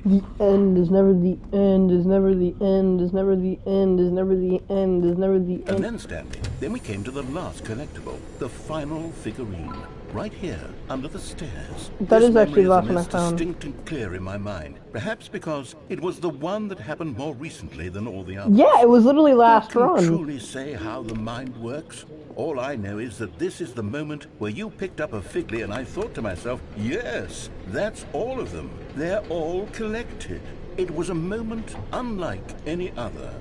The end is never the end, is never the end, is never the end, is never the end, is never the end. And then, Stanley, then we came to the last collectible, the final figurine, right here, under the stairs. That is actually the last one I found. Distinct and clear in my mind, perhaps because it was the one that happened more recently than all the others. Yeah, it was literally last run. I can't truly say how the mind works. All I know is that this is the moment where you picked up a Figley and I thought to myself, yes, that's all of them. They're all collected. It was a moment unlike any other.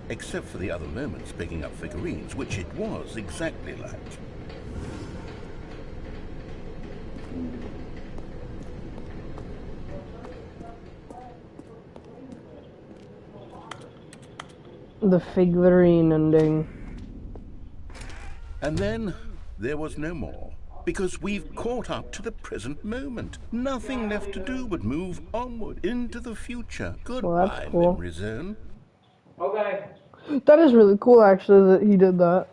Except for the other moments picking up figurines, which it was exactly like. The figurine ending. And then there was no more. because we've caught up to the present moment. Nothing left to do but move onward into the future. Well, that's Goodbye, cool. memory zone. Okay. That is really cool, actually, that he did that.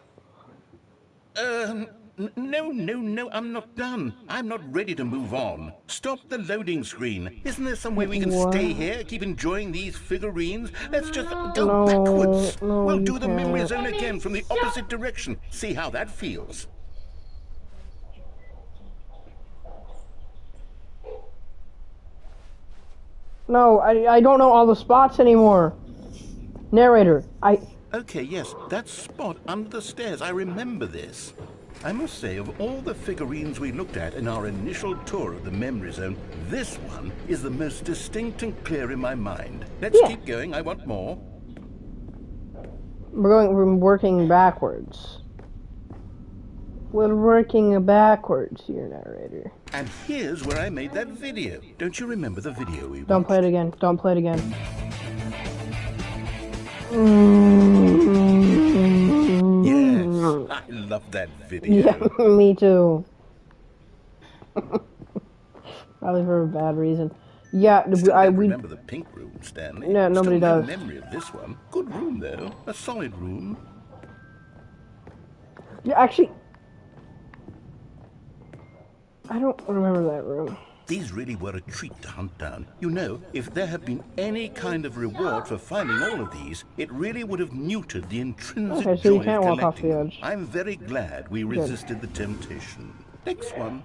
No, I'm not done. I'm not ready to move on. Stop the loading screen. Isn't there some way we can stay here, keep enjoying these figurines? Let's just go backwards. We'll do the memory zone again from the opposite direction. See how that feels. No, I don't know all the spots anymore. Narrator, Okay, yes, that spot under the stairs. I remember this. I must say, of all the figurines we looked at in our initial tour of the memory zone, this one is the most distinct and clear in my mind. Let's keep going. I want more. We're working backwards. We're working backwards here, narrator. And here's where I made that video. Don't you remember the video we watched? Don't play it again. Don't play it again. Yes, I love that video. Yeah, me too. Probably for a bad reason. Yeah, we remember the pink room, Stanley. No, nobody Still does. No memory of this one. Good room though, a solid room. Yeah, actually, I don't remember that room. These really were a treat to hunt down. You know, if there had been any kind of reward for finding all of these, it really would have neutered the intrinsic Okay, so joy you can't of walk off the collecting. edge. I'm very glad we resisted the temptation. Next one.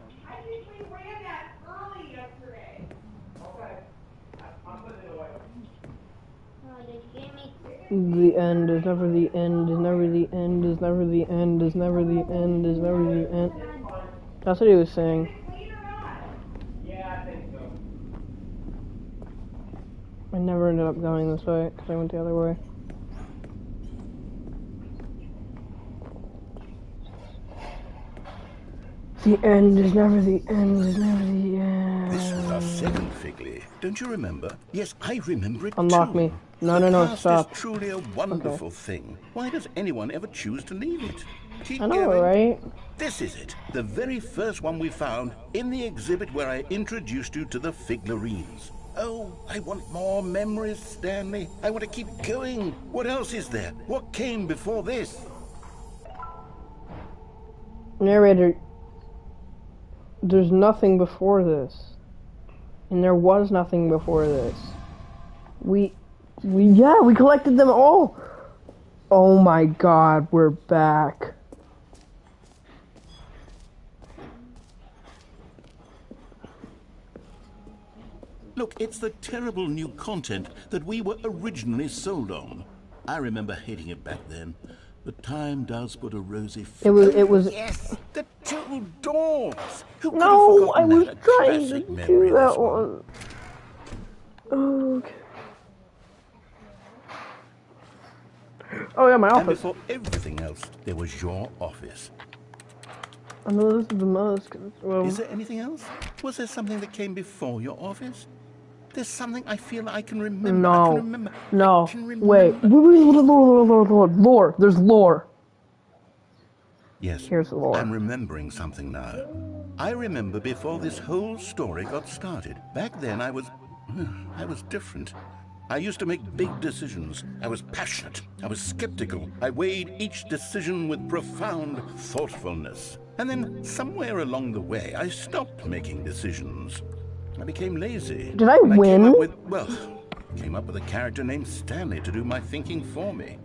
The end is never the end, is never the end, is never the end, is never the end, is never the end. That's what he was saying. Yeah, I think so. I never ended up going this way, because I went the other way. The end is never the end, is never the end. This was our second Figley. Don't you remember? Yes, I remember it Unlock too. me. No, The stop. past is truly a wonderful thing. Why does anyone ever choose to leave it? Keep I know, going. right? This is it. The very first one we found in the exhibit where I introduced you to the figurines. Oh, I want more memories, Stanley. I want to keep going. What else is there? What came before this? Narrator, there's nothing before this. And there was nothing before this. We collected them all. Oh my god, we're back. Look, it's the terrible new content that we were originally sold on. I remember hating it back then. But time does put a rosy It was. Yes, the two doors. Who could No, have I was that? trying Classic to memory, do that this one. Okay. Oh yeah, my And office. before everything else, there was your office. I know this is the most. Well, Is there anything else? Was there something that came before your office? There's something I feel I can remember. I can remember. No. I can remember. Wait. Lore. There's lore. Yes, Here's the lore. I'm remembering something now. I remember before this whole story got started. Back then I was different. I used to make big decisions. I was passionate. I was skeptical. I weighed each decision with profound thoughtfulness. And then somewhere along the way, I stopped making decisions. I became lazy. Did I And win? Came up with a character named Stanley to do my thinking for me.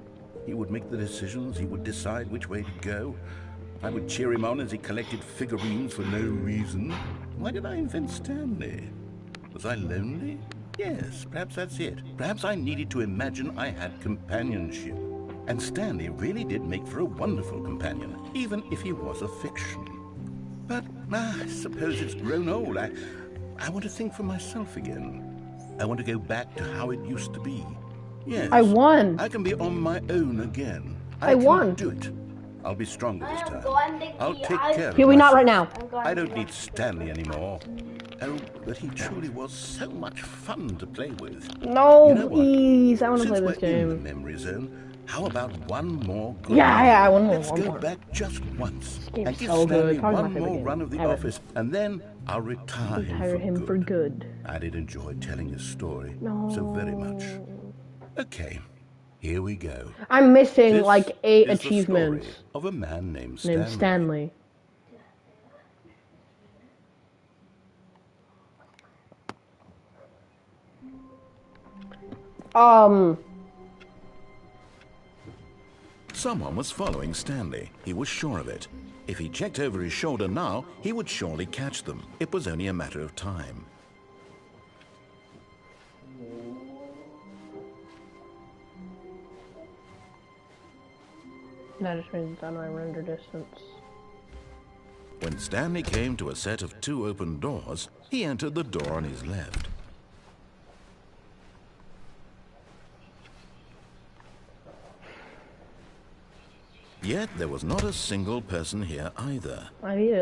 He would make the decisions. He would decide which way to go. I would cheer him on as he collected figurines for no reason. Why did I invent Stanley? Was I lonely? Yes, perhaps that's it. Perhaps I needed to imagine I had companionship. And Stanley really did make for a wonderful companion, even if he was a fiction. But I suppose it's grown old. I want to think for myself again. I want to go back to how it used to be. Yes. I won. I can be on my own again. I won. Can do it. I'll be stronger this time. I'll take care of Here, we not myself. right now. I don't need Stanley anymore. Oh, but he truly was so much fun to play with. No, You know what? please. I want to Since play this we're in the game. memory zone, How about one more good Yeah, run? one more. Let's go back just once game's and give so good. Stanley Probably my one favorite more game run of the ever. office, and then I'll retire him for good. I did enjoy telling his story so very much. Okay, here we go. I'm missing This like 8 is the achievements. story of a man named Named Stanley. Someone was following Stanley. He was sure of it. If he checked over his shoulder now, he would surely catch them. It was only a matter of time. That just means on my render distance. When Stanley came to a set of 2 open doors, he entered the door on his left. Yet there was not a single person here either.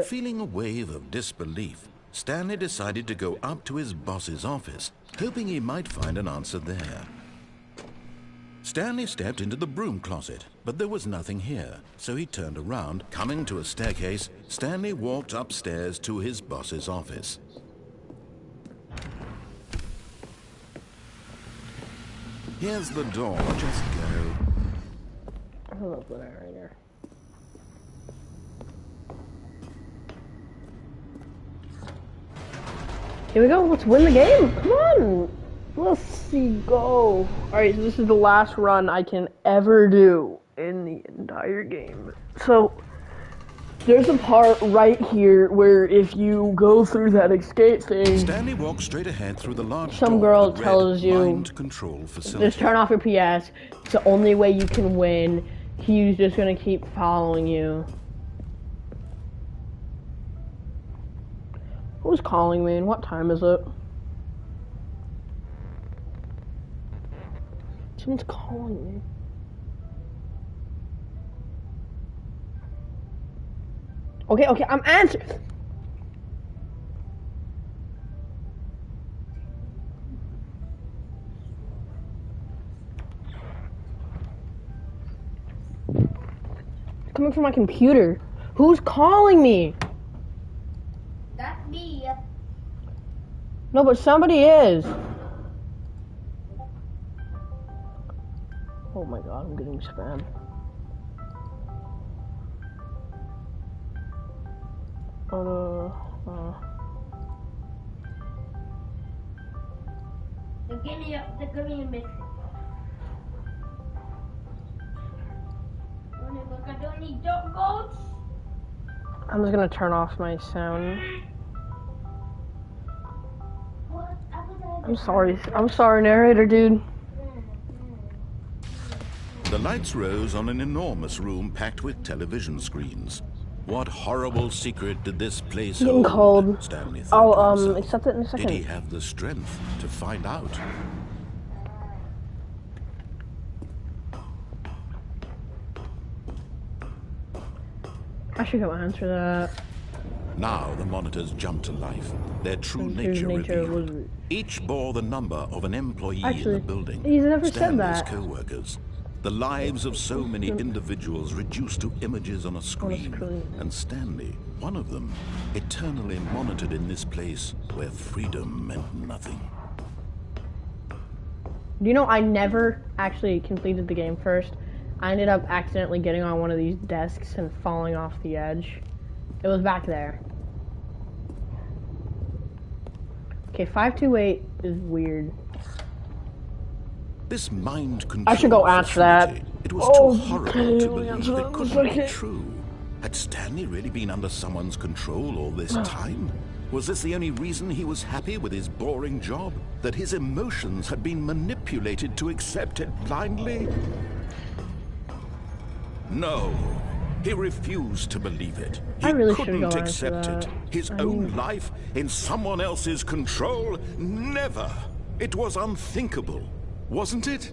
Feeling a wave of disbelief, Stanley decided to go up to his boss's office, hoping he might find an answer there. Stanley stepped into the broom closet, but there was nothing here, so he turned around. Coming to a staircase, Stanley walked upstairs to his boss's office. Here's the door, just go. I love that right there. Here we go, let's win the game. Come on. Let's see, go. Alright, so this is the last run I can ever do in the entire game. So, there's a part right here where if you go through that escape thing, Stanley walked straight ahead through the large some door girl that read tells you, mind control facility. just turn off your PS. It's the only way you can win. He's just gonna keep following you. Who's calling me and what time is it? Someone's calling me. Okay, I'm answering. It's coming from my computer. Who's calling me? That's me. No, but somebody is. Oh my god, I'm getting spam. Give me a mix. Look, I don't need dog goats. I'm just gonna turn off my sound. I'm sorry, narrator dude. The lights rose on an enormous room packed with television screens. What horrible secret did this place Getting hold? cold. Stanley thought to himself. Accept it in a second. Did he have the strength to find out? I should go answer that. Now the monitors jumped to life. Their true nature revealed. Each bore the number of an employee in the building. He's never said Stanley's that. co-workers. The lives of so many individuals reduced to images on a screen. And Stanley, one of them, eternally monitored in this place where freedom meant nothing. You know, I never actually completed the game first. I ended up accidentally getting on one of these desks and falling off the edge. It was back there. Okay, 528 is weird. This mind control I should go answer that. facility, it was too horrible to believe it couldn't be true. Had Stanley really been under someone's control all this time? Was this the only reason he was happy with his boring job? That his emotions had been manipulated to accept it blindly? No. He refused to believe it. He really couldn't accept it. His own life in someone else's control? Never. It was unthinkable. Wasn't it?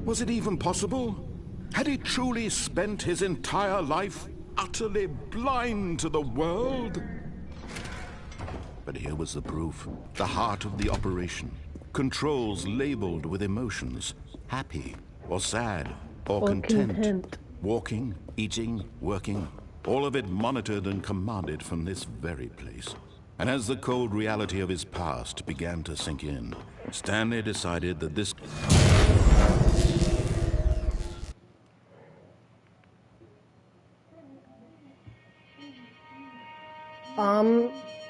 Was it even possible? Had he truly spent his entire life utterly blind to the world? But here was the proof. The heart of the operation. Controls labeled with emotions. Happy or sad or content. Walking, eating, working, all of it monitored and commanded from this very place. And as the cold reality of his past began to sink in, Stanley decided that this...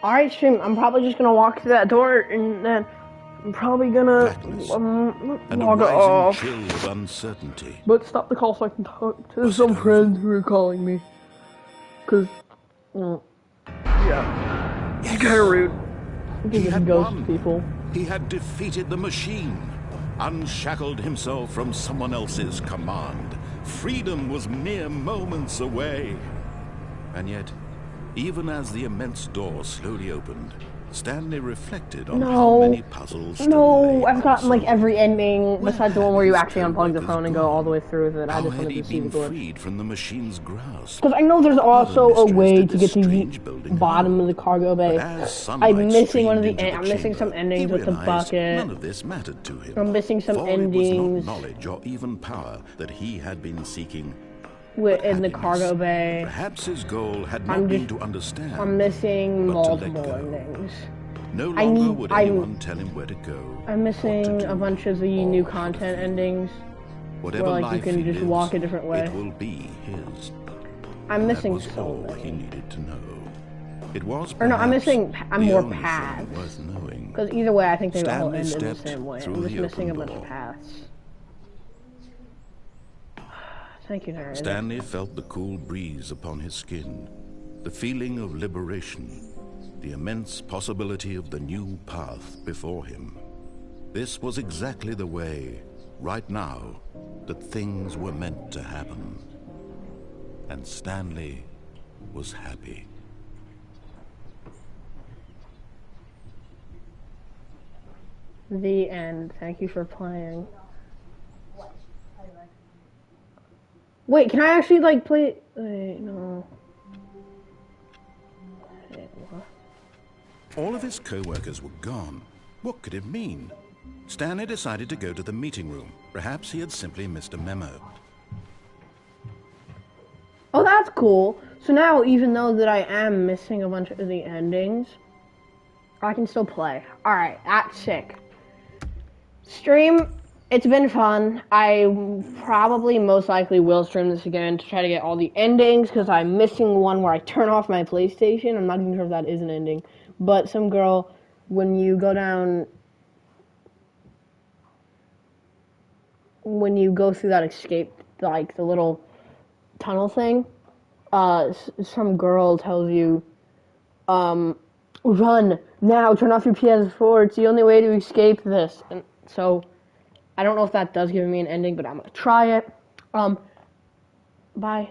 Alright, stream, I'm probably just gonna walk through that door and then I'm probably gonna and a log rising off. chill of uncertainty. But stop the call so I can talk to some friends who are calling me. Cause, yeah, it's kind of rude. He had ghost won. people. He had defeated the machine, unshackled himself from someone else's command. Freedom was mere moments away. And yet, even as the immense door slowly opened, Stanley reflected on how many puzzles still lay I've gotten like unsolved. every ending besides the one where you His actually unplug the co-workers phone and go gone? all the way through with it. I How just had wanted he to see the been glitch. freed from the machine's grasp? Because I know there's also a mysteries way did to this get to the strange building bottom hold? of the cargo bay. But as sunlight I'm missing one of the streamed into I'm missing some chamber, endings he with the realized bucket. None of this mattered to him. I'm missing some for endings. It was not knowledge or even power that he had been seeking. In the Happiness. cargo bay. Perhaps his goal had not been to understand. I'm missing but to let multiple go. endings. No longer would anyone tell him where to go. I'm missing what to a do, bunch of the or new how to content feel. endings. Whatever where, like, you life can he just lives, walk a different way. It will be his. I'm missing That was so all he many. needed to know. It was Or no, I'm perhaps missing the more only thing paths. worth knowing. Because either way, I think they all Stanley end in the stepped same way. through I'm just the missing a open bunch of door. paths. Thank you, narrator. Stanley felt the cool breeze upon his skin, the feeling of liberation, the immense possibility of the new path before him. This was exactly the way, right now, that things were meant to happen. And Stanley was happy. The end. Thank you for playing. Wait, can I actually like play? Wait, no. Wait, what? All of his co-workers were gone. What could it mean? Stanley decided to go to the meeting room. Perhaps he had simply missed a memo. Oh, that's cool. So now, even though that I am missing a bunch of the endings, I can still play. Alright, that's sick. Stream, it's been fun. I probably most likely will stream this again to try to get all the endings, because I'm missing one where I turn off my PlayStation. I'm not even sure if that is an ending. But some girl, when you go down... When you go through that escape, like the little tunnel thing, some girl tells you, run now, turn off your PS4, it's the only way to escape this. And so, I don't know if that does give me an ending, but I'm gonna try it. Bye.